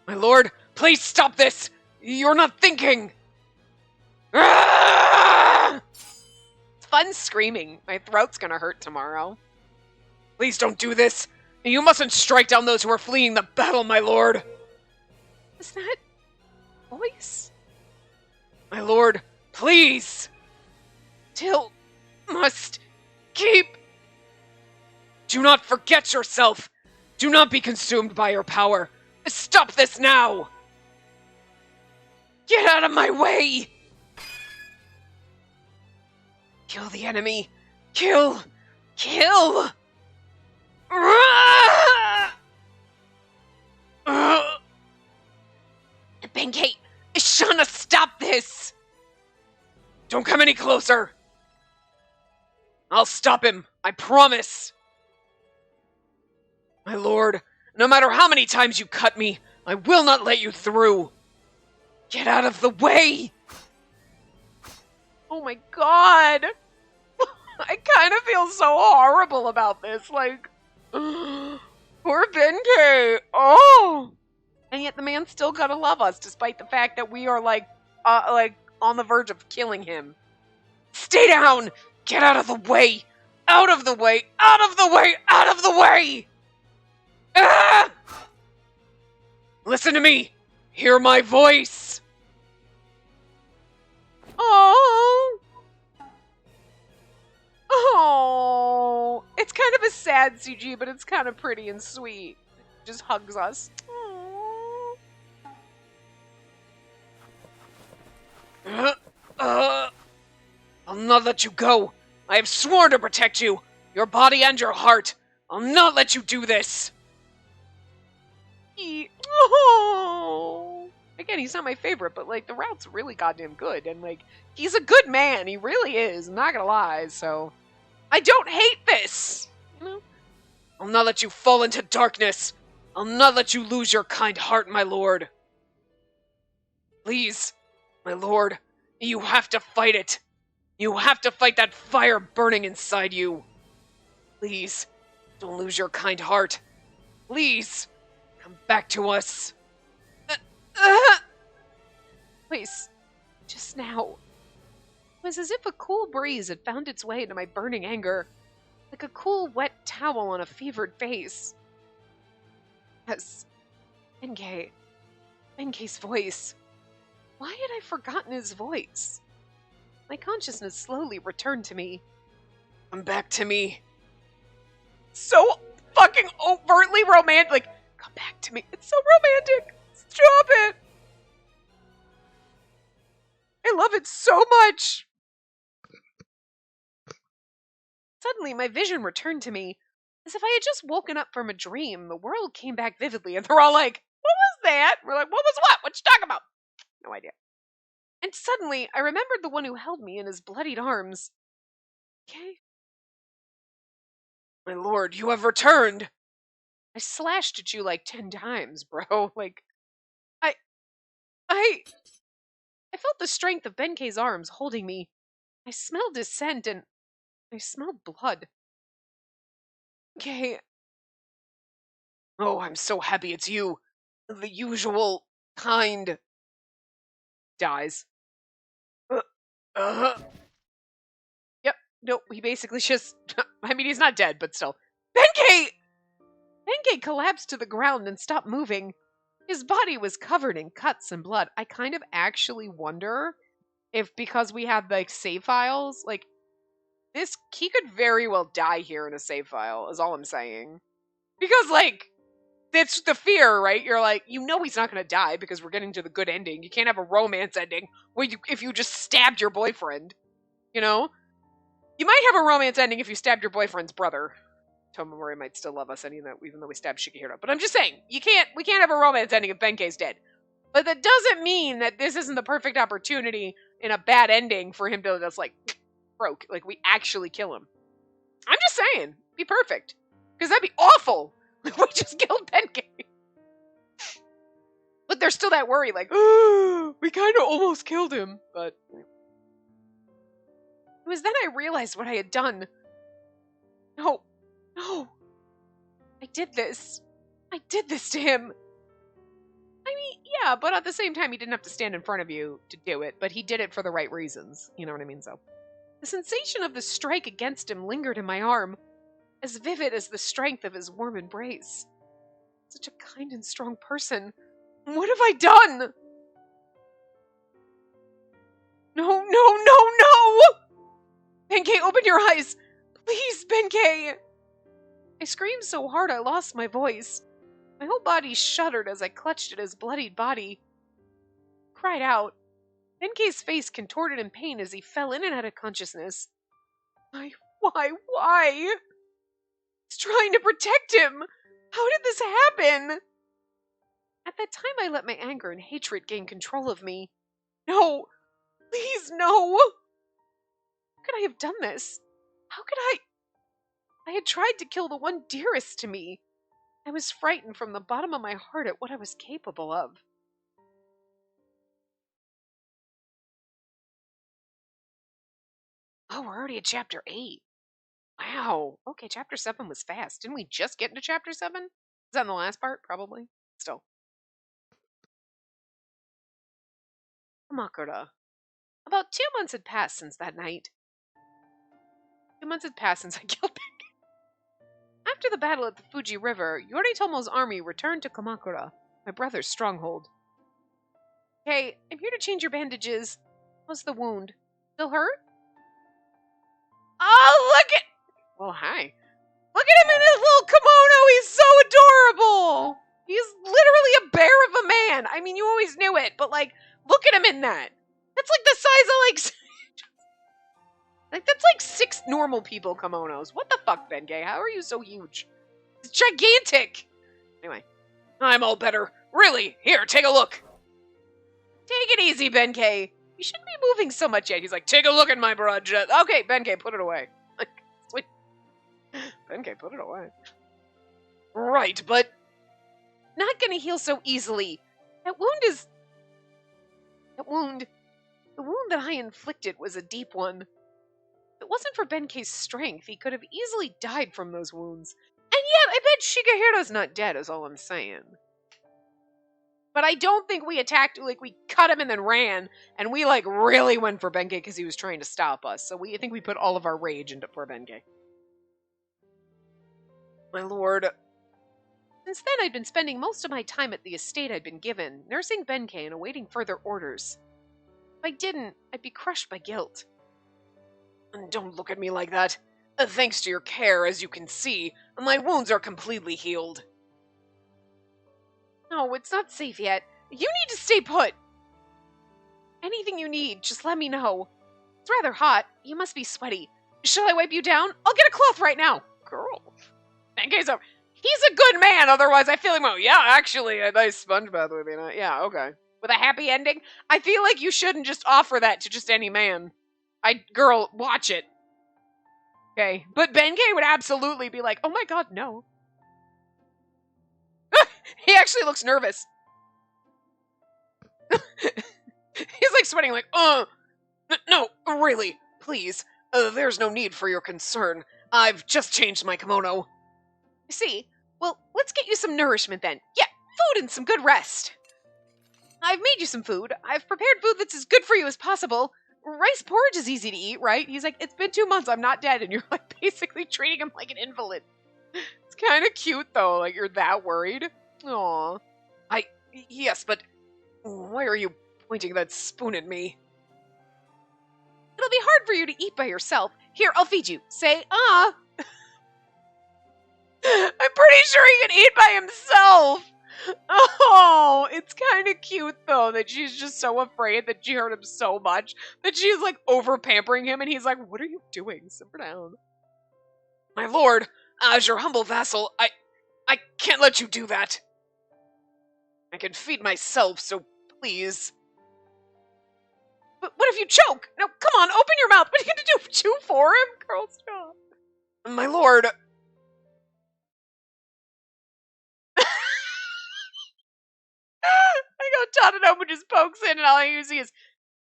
My lord, please stop this! You're not thinking! It's fun screaming. My throat's gonna hurt tomorrow. Please don't do this! You mustn't strike down those who are fleeing the battle, my lord! Is that voice? My lord, please! Till must keep... Do not forget yourself! Do not be consumed by your power! Stop this now! Get out of my way! Kill the enemy! Kill! Kill! Benkei! Ishana, stop this! Don't come any closer! I'll stop him, I promise! My lord, no matter how many times you cut me, I will not let you through! Get out of the way! Oh my god! I kind of feel so horrible about this, like... Poor Benkei! Oh! And yet the man still gotta love us, despite the fact that we are, like, on the verge of killing him. Stay down! Get out of the way! Out of the way! Out of the way! Out of the way! Ah! Listen to me! Hear my voice! Oh! Oh! It's kind of a sad CG, but it's kind of pretty and sweet. It just hugs us. I'll not let you go. I have sworn to protect you, your body and your heart. I'll not let you do this. Oh. Again, he's not my favorite, but, like, the route's really goddamn good. And, like, he's a good man. He really is. I'm not gonna lie, so... I don't hate this! You know? I'll not let you fall into darkness. I'll not let you lose your kind heart, my lord. Please, my lord, you have to fight it. You have to fight that fire burning inside you. Please, don't lose your kind heart. Please, come back to us. Please, just now. It was as if a cool breeze had found its way into my burning anger, like a cool, wet towel on a fevered face. Yes, Benkei. Benkei's voice. Why had I forgotten his voice? My consciousness slowly returned to me. Come back to me. So fucking overtly romantic. Like, come back to me. It's so romantic. Stop it. I love it so much. Suddenly, my vision returned to me, as if I had just woken up from a dream. The world came back vividly, and they're all like, what was that? We're like, what was what? What you talking about? No idea. And suddenly, I remembered the one who held me in his bloodied arms. Okay. My lord, you have returned. I slashed at you like 10 times, bro. Like, I felt the strength of Benkei's arms holding me. I smelled his scent, and I smelled blood. Okay. Oh, I'm so happy it's you. The usual kind. Dies. Yep. No, he basically just... I mean, he's not dead, but still. Benkei! Benkei collapsed to the ground and stopped moving. His body was covered in cuts and blood. I kind of actually wonder if, because we have, like, save files, like, he could very well die here in a save file, is all I'm saying. Because, like, that's the fear, right? You're like, you know he's not going to die because we're getting to the good ending. You can't have a romance ending where if you just stabbed your boyfriend, you know? You might have a romance ending if you stabbed your boyfriend's brother. Tomomori might still love us even though we stabbed Shikihiro. But I'm just saying, we can't have a romance ending if Benkei's dead. But that doesn't mean that this isn't the perfect opportunity in a bad ending for him to just, like, broke. Like, we actually kill him. I'm just saying, be perfect. Because that'd be awful. Like, we just killed Benkei. But there's still that worry, like, oh, we kind of almost killed him. But it was then I realized what I had done. No. I did this. I did this to him. I mean, yeah, but at the same time, he didn't have to stand in front of you to do it, but he did it for the right reasons. You know what I mean? So, the sensation of the strike against him lingered in my arm, as vivid as the strength of his warm embrace. Such a kind and strong person. What have I done? No! Benkei, open your eyes! Please, Benkei! I screamed so hard I lost my voice. My whole body shuddered as I clutched at his bloodied body. I cried out. Benkei's face contorted in pain as he fell in and out of consciousness. Why? He's trying to protect him! How did this happen? At that time, I let my anger and hatred gain control of me. No! Please, no! How could I have done this? How could I? I had tried to kill the one dearest to me. I was frightened from the bottom of my heart at what I was capable of. Oh, we're already at chapter 8. Wow. Okay, chapter 7 was fast. Didn't we just get into chapter 7? Is that in the last part? Probably. Still. Kamakura. About 2 months had passed since that night. 2 months had passed since I killed Benkei. After the battle at the Fuji River, Yoritomo's army returned to Kamakura, my brother's stronghold. Hey, I'm here to change your bandages. How's the wound? Still hurt? Oh, look at... Well, hi. Look at him in his little kimono. He's so adorable. He's literally a bear of a man. I mean, you always knew it, but, like, look at him in that. That's like the size of, like, that's like 6 normal people kimonos. What the fuck, Benkei? How are you so huge? It's gigantic. Anyway, I'm all better. Really? Here, take a look. Take it easy, Benkei. You shouldn't be moving so much yet. He's like, take a look at my project. Okay, Benkei, put it away. Like, sweet. Benkei, put it away. Right, but not gonna heal so easily. That wound is... The wound that I inflicted was a deep one. If it wasn't for Benkei's strength, he could have easily died from those wounds. And yet, I bet Shigehiro's not dead, is all I'm saying. But I don't think we attacked, like, we cut him and then ran, and we, like, really went for Benkei because he was trying to stop us. So I think we put all of our rage into poor Benkei. My lord. Since then, I'd been spending most of my time at the estate I'd been given, nursing Benkei and awaiting further orders. If I didn't, I'd be crushed by guilt. And don't look at me like that. Thanks to your care, as you can see, my wounds are completely healed. No, it's not safe yet. You need to stay put. Anything you need, just let me know. It's rather hot. You must be sweaty. Shall I wipe you down? I'll get a cloth right now. Girl. Benkei's over. He's a good man, otherwise I feel like, yeah, actually, a nice sponge bath would be nice. Yeah, okay. With a happy ending? I feel like you shouldn't just offer that to just any man. Girl, watch it. Okay. But Benkei would absolutely be like, oh my god, no. He actually looks nervous. He's like sweating like, no, really, please. There's no need for your concern. I've just changed my kimono. I see. Well, let's get you some nourishment then. Yeah, food and some good rest. I've made you some food. I've prepared food that's as good for you as possible. Rice porridge is easy to eat, right? He's like, it's been 2 months, I'm not dead, and you're like basically treating him like an invalid. It's kind of cute though, like you're that worried. Aw. Yes, but why are you pointing that spoon at me? It'll be hard for you to eat by yourself. Here, I'll feed you. Say, ah. I'm pretty sure he can eat by himself. Oh, it's kind of cute, though, that she's just so afraid that she hurt him so much that she's, like, over-pampering him, and he's like, what are you doing? Simmer down. My lord, as your humble vassal, I can't let you do that. I can feed myself, so please. But what if you choke? No, come on, open your mouth. What are you gonna do? Chew for him? Girl, stop. My lord. I go, Tadanobu just pokes in, and all you see is,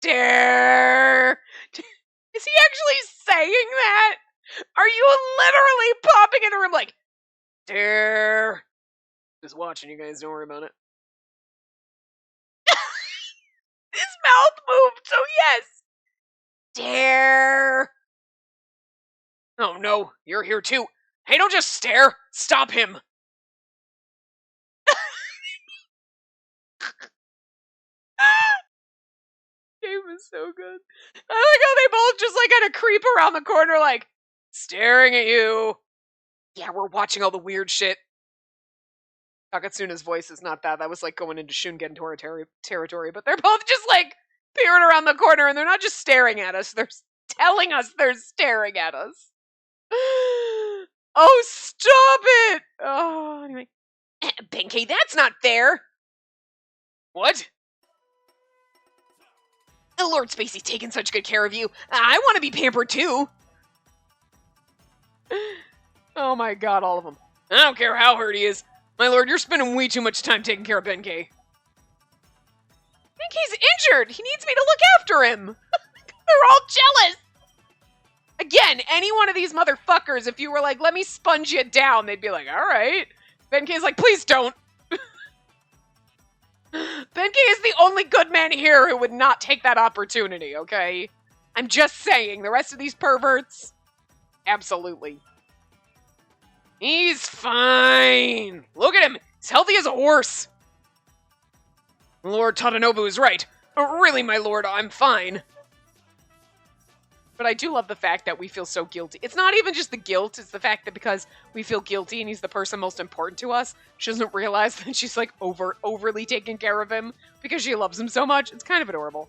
dare. Is he actually saying that? Are you literally popping in the room like, dare? Just watching you guys, don't worry about it. His mouth moved, so yes. Dare. Oh no, you're here too. Hey, don't just stare. Stop him. Game is so good. I like how they both just like kind of creep around the corner like, staring at you. Yeah, we're watching all the weird shit. Takatsuna's voice is not that. That was like going into Shungen territory, but they're both just like peering around the corner and they're not just staring at us. They're telling us they're staring at us. Oh, stop it! Oh, anyway. Benkei, that's not fair! What? Lord Spacey's taken such good care of you. I want to be pampered too. Oh my god, all of them. I don't care how hurt he is. My lord, you're spending way too much time taking care of Benkei. Benkei's injured! He needs me to look after him! They're all jealous! Again, any one of these motherfuckers, if you were like, let me sponge you down, they'd be like, alright. Benkei's like, please don't. Benkei is the only good man here who would not take that opportunity, okay? I'm just saying, the rest of these perverts, absolutely. He's fine. Look at him. He's healthy as a horse. Lord Tadanobu is right. Really, my lord, I'm fine. But I do love the fact that we feel so guilty. It's not even just the guilt, it's the fact that because we feel guilty and he's the person most important to us, she doesn't realize that she's like overly taking care of him because she loves him so much. It's kind of adorable.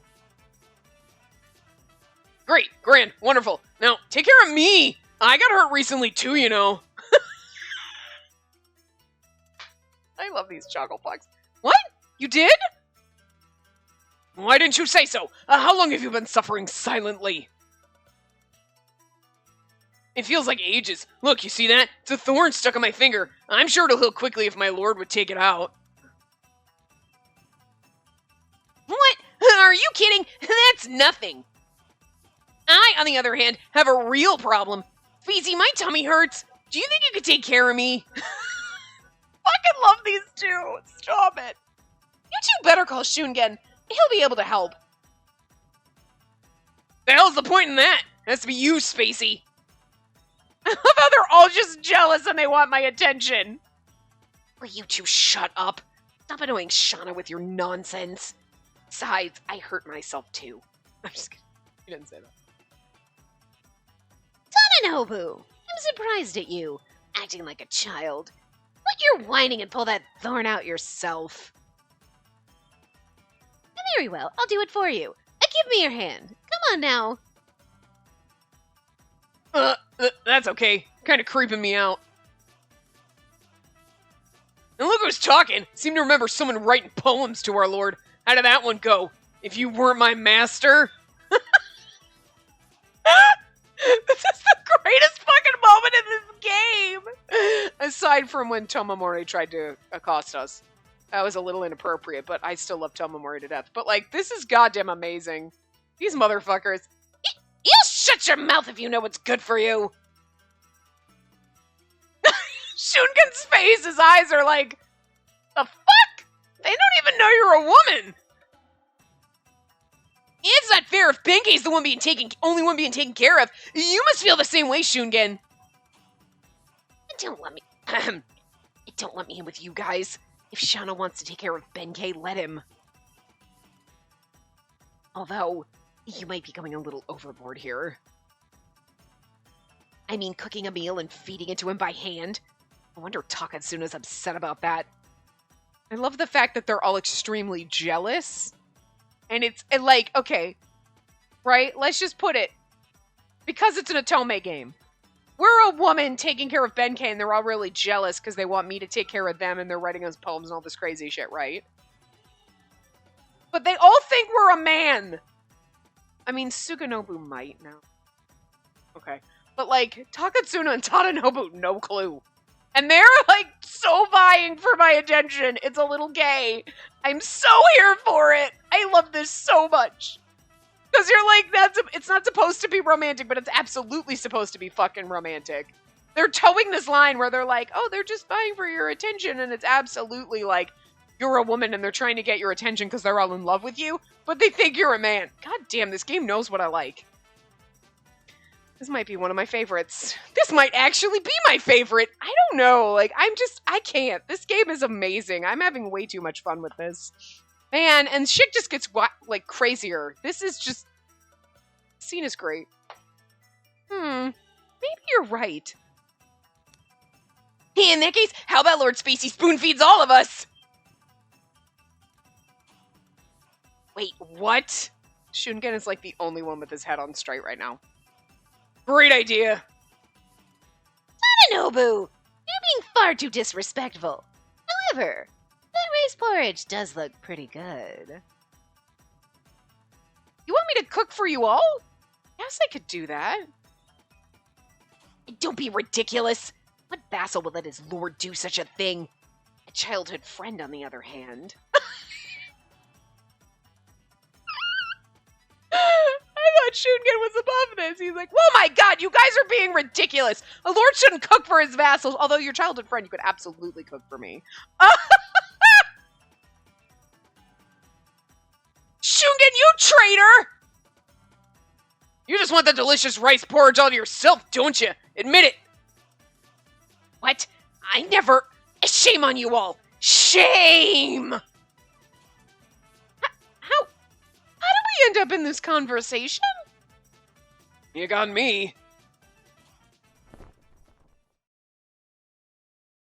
Great, grand, wonderful. Now, take care of me. I got hurt recently too, you know. I love these chocolate pucks. What? You did? Why didn't you say so? How long have you been suffering silently? It feels like ages. Look, you see that? It's a thorn stuck on my finger. I'm sure it'll heal quickly if my lord would take it out. What? Are you kidding? That's nothing. I, on the other hand, have a real problem. Spacey, my tummy hurts. Do you think you could take care of me? Fucking love these two. Stop it. You two better call Shungen. He'll be able to help. The hell's the point in that? It has to be you, Spacey. I love how they're all just jealous and they want my attention. Will you two shut up? Stop annoying Shauna with your nonsense. Besides, I hurt myself too. I'm just kidding. You didn't say that. Tadanobu, I'm surprised at you, acting like a child. Let your whining and pull that thorn out yourself. Very well, I'll do it for you. Give me your hand. Come on now. That's okay. Kinda creeping me out. And look who's talking. Seem to remember someone writing poems to our Lord. How did that one go? If you weren't my master? This is the greatest fucking moment in this game! Aside from when Tomomori tried to accost us. That was a little inappropriate, but I still love Tomomori to death. But, like, this is goddamn amazing. These motherfuckers. You'll shut your mouth if you know what's good for you! Shungen's face, his eyes are like, the fuck? They don't even know you're a woman! It's not fair if Benkei's the only one being taken care of. You must feel the same way, Shungen. Don't let me in with you guys. If Shauna wants to take care of Benkei, let him. Although, you might be going a little overboard here. I mean, cooking a meal and feeding it to him by hand. I wonder Takatsuna's upset about that. I love the fact that they're all extremely jealous. And it's like, okay, right? Let's just put it. Because it's an Otome game. We're a woman taking care of Benkei and they're all really jealous because they want me to take care of them and they're writing us poems and all this crazy shit, right? But they all think we're a man. I mean, Suganobu might now. Okay. But, like, Takatsuna and Tadanobu, no clue. And they're, like, so vying for my attention. It's a little gay. I'm so here for it. I love this so much. Because you're like, it's not supposed to be romantic, but it's absolutely supposed to be fucking romantic. They're towing this line where they're like, oh, they're just vying for your attention. And it's absolutely like, you're a woman and they're trying to get your attention because they're all in love with you. But they think you're a man. God damn, this game knows what I like. This might be one of my favorites. This might actually be my favorite. I don't know. Like, I can't. This game is amazing. I'm having way too much fun with this. Man, and shit just gets, like, crazier. This is just... The scene is great. Maybe you're right. In that case, how about Lord Spacey spoon feeds all of us? Wait, what? Shungen is, like, the only one with his head on straight right now. Great idea. Tadanobu, you're being far too disrespectful. However, that rice porridge does look pretty good. You want me to cook for you all? Yes, I could do that. Don't be ridiculous. What vassal would let his lord do such a thing? A childhood friend, on the other hand. I thought Shungen was above this. He's like, oh my god, you guys are being ridiculous. A lord shouldn't cook for his vassals, although your childhood friend, you could absolutely cook for me. Shungen, you traitor! You just want the delicious rice porridge all to yourself, don't you? Admit it. What? I never... Shame on you all. Shame! How do we end up in this conversation? You got me.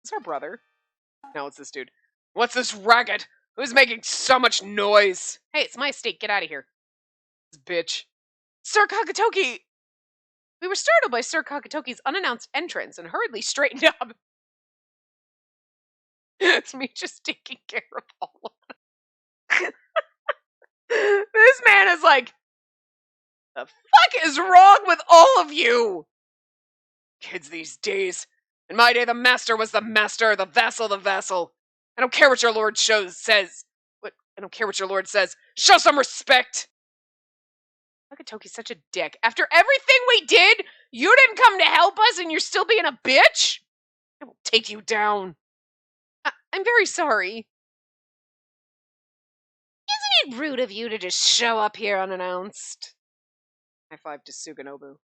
Is our brother? No, it's this dude. What's this racket? Who's making so much noise? Hey, it's my estate. Get out of here. This bitch. Sir Kakatoki! We were startled by Sir Kakatoki's unannounced entrance and hurriedly straightened up. It's me just taking care of all of them. This man is like, the fuck is wrong with all of you? Kids these days. In my day, the master was the master, the vassal the vassal. I don't care what your lord says. What? don't care what your lord says. Show some respect! Takatoki's such a dick. After everything we did, you didn't come to help us and you're still being a bitch? I will take you down. I'm very sorry. Isn't it rude of you to just show up here unannounced? High five to Suganobu.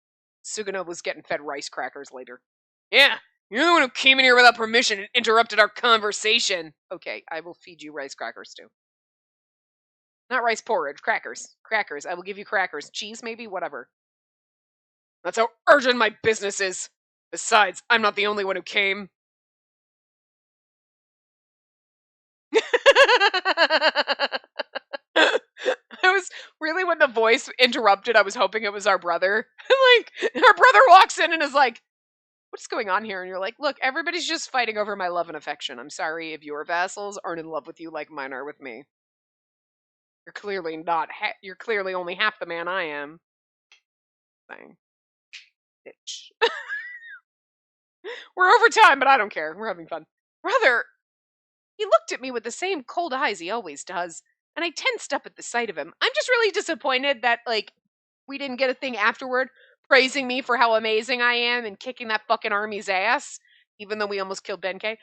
Suganobu's getting fed rice crackers later. Yeah, you're the one who came in here without permission and interrupted our conversation. Okay, I will feed you rice crackers too. Not rice porridge, crackers. Crackers, I will give you crackers. Cheese maybe? Whatever. That's how urgent my business is. Besides, I'm not the only one who came. I was really, when the voice interrupted, I was hoping it was our brother. Like, our brother walks in and is like, what's going on here? And you're like, look, everybody's just fighting over my love and affection. I'm sorry if your vassals aren't in love with you like mine are with me. You're clearly not, you're clearly only half the man I am. Thing. Bitch. We're over time, but I don't care. We're having fun. Brother, he looked at me with the same cold eyes he always does, and I tensed up at the sight of him. I'm just really disappointed that, like, we didn't get a thing afterward praising me for how amazing I am and kicking that fucking army's ass, even though we almost killed Benkei.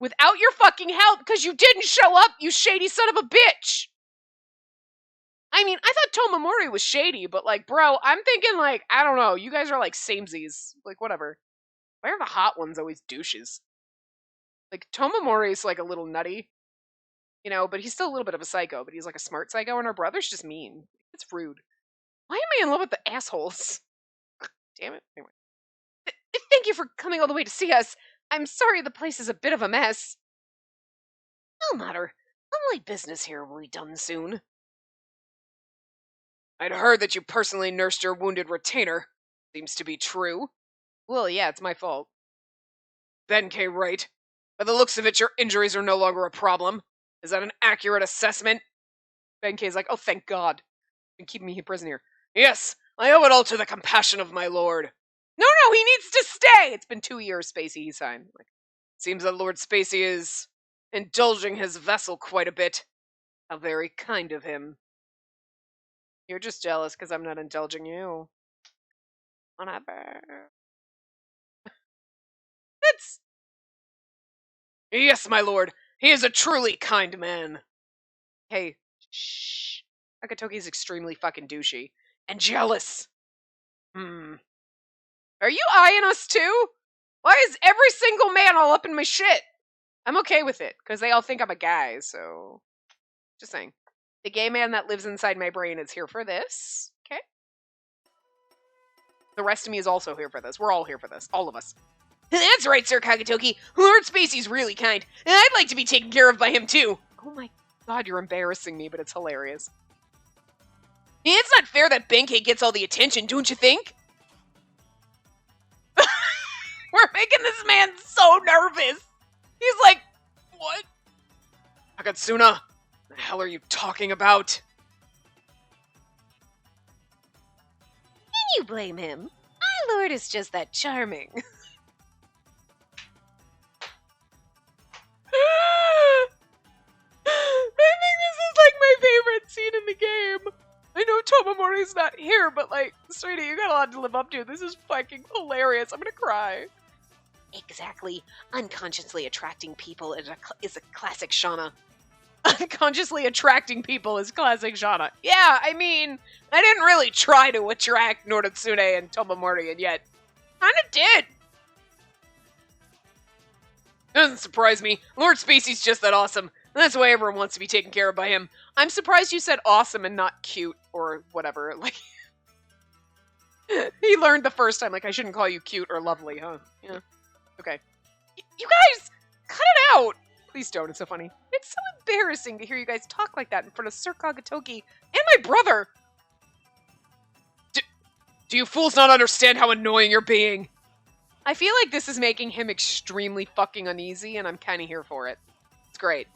Without your fucking help, because you didn't show up, you shady son of a bitch! I mean, I thought Tomomori was shady, but, like, bro, I'm thinking, like, I don't know, you guys are, like, samesies. Like, whatever. Why are the hot ones always douches? Like, Tomomori's, like, a little nutty, you know, but he's still a little bit of a psycho, but he's, like, a smart psycho, and our brother's just mean. It's rude. Why am I in love with the assholes? Damn it. Anyway. Thank you for coming all the way to see us. I'm sorry the place is a bit of a mess. No matter. All my business here will be done soon. I'd heard that you personally nursed your wounded retainer. Seems to be true. Well, yeah, it's my fault. Benkei, right? By the looks of it, your injuries are no longer a problem. Is that an accurate assessment? Benkei's like, oh, thank God. Been keeping me prisoner. Yes, I owe it all to the compassion of my lord. No, he needs to stay! It's been 2 years, Spacey, he signed. Like, seems that Lord Spacey is indulging his vessel quite a bit. How very kind of him. You're just jealous because I'm not indulging you. Whatever. It's... Yes, my lord. He is a truly kind man. Hey, shh. Akatoki's extremely fucking douchey. And jealous. Are you eyeing us too? Why is every single man all up in my shit? I'm okay with it, because they all think I'm a guy, so... Just saying. The gay man that lives inside my brain is here for this. Okay? The rest of me is also here for this. We're all here for this. All of us. That's right, Sir Kagatoki. Lord Spacey's really kind, and I'd like to be taken care of by him, too. Oh my God, you're embarrassing me, but it's hilarious. It's not fair that Benkei gets all the attention, don't you think? We're making this man so nervous. He's like, what? Akatsuna, the hell are you talking about? Can you blame him? My lord is just that charming. I think this is like my favorite scene in the game. I know Tomomori's not here, but like, sweetie, you got a lot to live up to. This is fucking hilarious. I'm gonna cry. Exactly. Unconsciously attracting people is a classic Shauna. Unconsciously attracting people is classic Shauna. Yeah, I mean, I didn't really try to attract Noritsune and Tomomori, and yet, kinda did. Doesn't surprise me. Lord Spacey's just that awesome. And that's why everyone wants to be taken care of by him. I'm surprised you said awesome and not cute or whatever. Like, he learned the first time, like, I shouldn't call you cute or lovely, huh? Yeah. Okay. You guys, cut it out! Please don't, it's so funny. It's so embarrassing to hear you guys talk like that in front of Sir Kagatoki and my brother! Do you fools not understand how annoying you're being? I feel like this is making him extremely fucking uneasy, and I'm kind of here for it. It's great.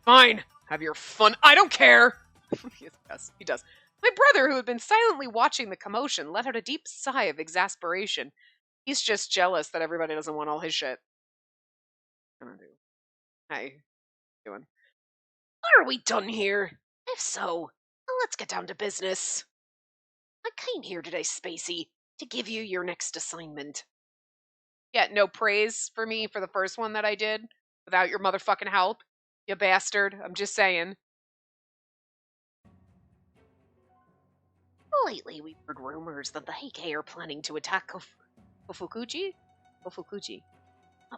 Fine, have your fun. I don't care! Yes, he does. My brother, who had been silently watching the commotion, let out a deep sigh of exasperation. He's just jealous that everybody doesn't want all his shit. I don't do. Hey, doing? Are we done here? If so, let's get down to business. I came here today, Spacey, to give you your next assignment. Yeah, no praise for me for the first one that I did without your motherfucking help. You bastard. I'm just saying. Lately, we've heard rumors that the Heike are planning to attack Kofukuji? Kofukuji.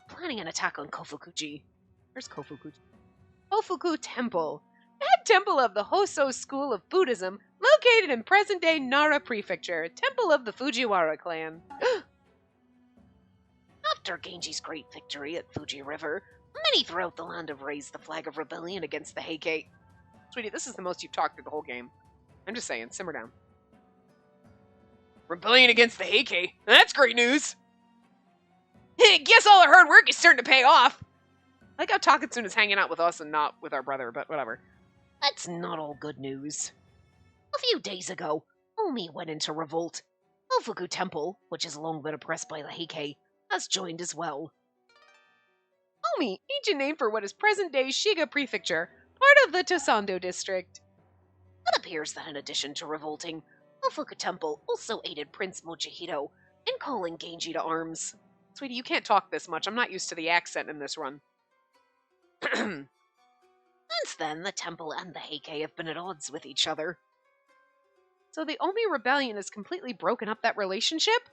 Planning an attack on Kofukuji. Where's Kofukuji? Kofuku Temple. That temple of the Hoso school of Buddhism, located in present-day Nara Prefecture, temple of the Fujiwara clan. After Genji's great victory at Fuji River, many throughout the land have raised the flag of rebellion against the Heike. Sweetie, this is the most you've talked through the whole game. I'm just saying, simmer down. Rebellion against the Heike? That's great news! Guess all our hard work is starting to pay off! I like how Takatsuna's hanging out with us and not with our brother, but whatever. That's not all good news. A few days ago, Omi went into revolt. Kofuku Temple, which has long been oppressed by the Heike, has joined as well. Omi, ancient name for what is present-day Shiga Prefecture, part of the Tosando district. It appears that in addition to revolting, Kofuku Temple also aided Prince Mochihito in calling Genji to arms. Sweetie, you can't talk this much. I'm not used to the accent in this run. Since then, the temple and the Heike have been at odds with each other. So the Omi Rebellion has completely broken up that relationship?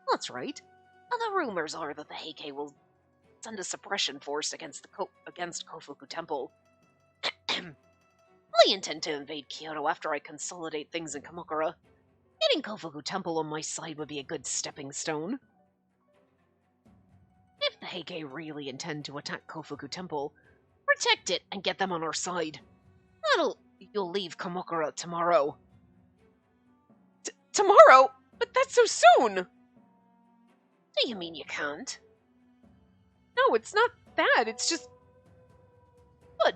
That's right. The rumors are that the Heike will send a suppression force against Kofuku Temple. I intend to invade Kyoto after I consolidate things in Kamakura. Getting Kofuku Temple on my side would be a good stepping stone. If the Heike really intend to attack Kofuku Temple, protect it and get them on our side. You'll leave Kamakura tomorrow. Tomorrow? But that's so soon! Do you mean you can't? No, it's not that, it's just... Good.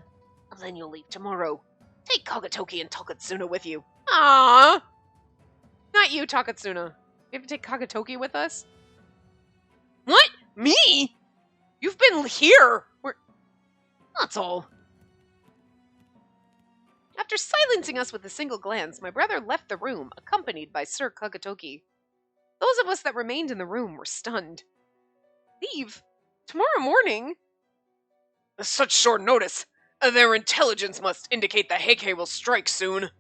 Then you'll leave tomorrow. Take Kagetoki and Takatsuna with you. Aww! Not you, Takatsuna. You have to take Kagetoki with us? What? Me? You've been here! That's all. After silencing us with a single glance, my brother left the room, accompanied by Sir Kagetoki. Those of us that remained in the room were stunned. Leave? Tomorrow morning? Such short notice. Their intelligence must indicate the Heike will strike soon.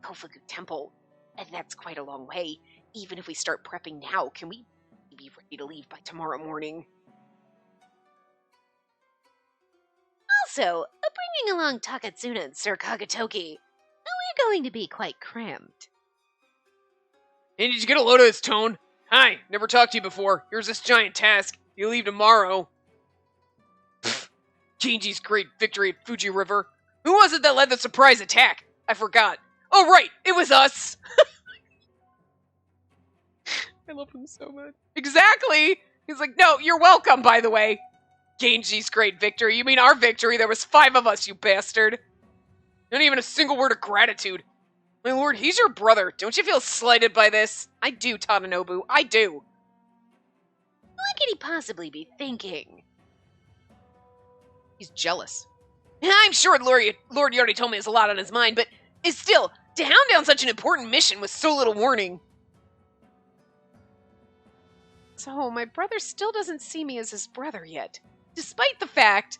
Kofuku Temple. That's quite a long way. Even if we start prepping now, can we be ready to leave by tomorrow morning? Also, bringing along Takatsuna and Sir Kagetoki, we're going to be quite cramped. Hey, did you get a load of his tone? Hi, never talked to you before. Here's this giant task. You leave tomorrow. Genji's great victory at Fuji River. Who was it that led the surprise attack? I forgot. Oh, right, it was us. I love him so much. Exactly. He's like, no, you're welcome, by the way. Genji's great victory. You mean our victory? There was 5 of us, you bastard. Not even a single word of gratitude. My lord, he's your brother. Don't you feel slighted by this? I do, Tadanobu. I do. What could he possibly be thinking? He's jealous. I'm sure Lord Yori told me there's a lot on his mind, but it's still, to hound down such an important mission with so little warning. So, my brother still doesn't see me as his brother yet, despite the fact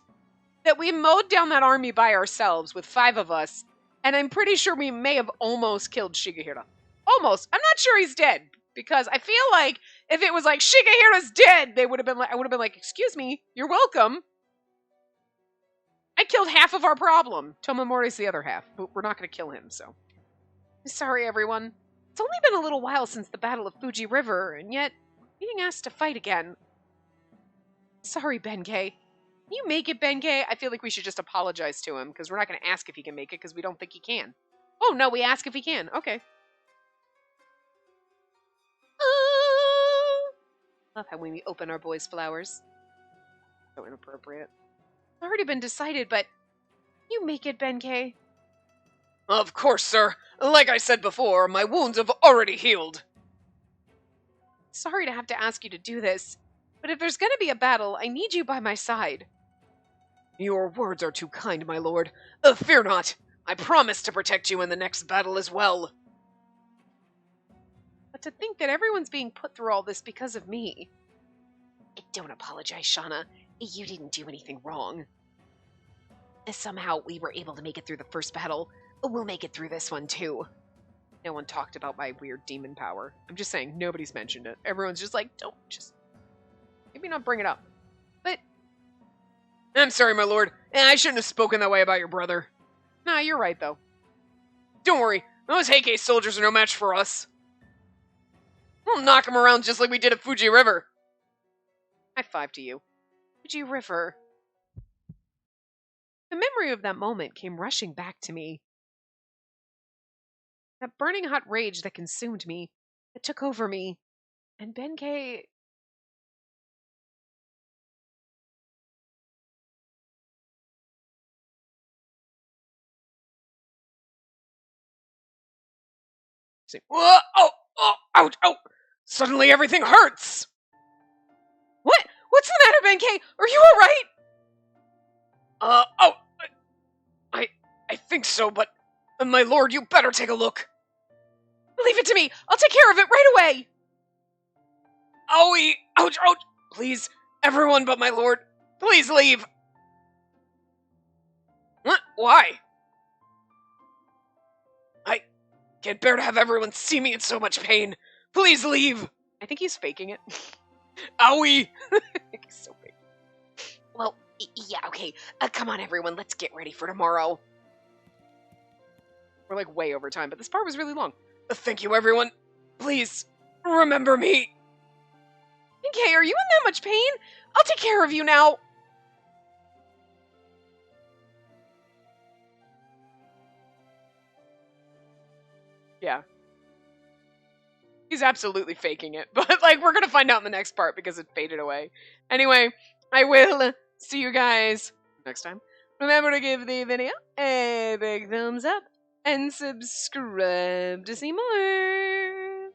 that we mowed down that army by ourselves with 5 of us, and I'm pretty sure we may have almost killed Shigehira. Almost. I'm not sure he's dead, because I feel like if it was like, Shigehira's dead, I would have been like, excuse me, you're welcome. I killed half of our problem. Tomomori's the other half, but we're not going to kill him, so. Sorry, everyone. It's only been a little while since the Battle of Fuji River, and yet, being asked to fight again. Sorry, Benkei. Can you make it, Benkei? I feel like we should just apologize to him, because we're not going to ask if he can make it, because we don't think he can. Oh, no, we ask if he can. Okay. Love how we open our boys' flowers. So inappropriate. It's already been decided, but you make it, Benkei. Of course, sir. Like I said before, my wounds have already healed. Sorry to have to ask you to do this, but if there's going to be a battle, I need you by my side. Your words are too kind, my lord. Fear not. I promise to protect you in the next battle as well. But to think that everyone's being put through all this because of me. Don't apologize, Shauna. You didn't do anything wrong. Somehow we were able to make it through the first battle. We'll make it through this one, too. No one talked about my weird demon power. I'm just saying, nobody's mentioned it. Everyone's just like, don't just... maybe not bring it up. But... I'm sorry, my lord. I shouldn't have spoken that way about your brother. Nah, you're right, though. Don't worry. Those Heike soldiers are no match for us. We'll knock them around just like we did at Fuji River. High five to you. Fuji River. The memory of that moment came rushing back to me. That burning hot rage that consumed me, that took over me, and Benkei... Whoa, ouch, ouch! Suddenly everything hurts! What? What's the matter, Benkei? Are you alright? I think so, but... my lord, you better take a look. Leave it to me. I'll take care of it right away. Owie! Ouch, ouch! Please, everyone but my lord, please leave. What? Why? I can't bear to have everyone see me in so much pain. Please leave. I think he's faking it. Owie! I think he's so big. Well, yeah, okay. Come on, everyone. Let's get ready for tomorrow. We're like way over time, but this part was really long. Thank you, everyone. Please, remember me. Okay, are you in that much pain? I'll take care of you now. Yeah. He's absolutely faking it, but like we're gonna find out in the next part because it faded away. Anyway, I will see you guys next time. Remember to give the video a big thumbs up and subscribe to see more.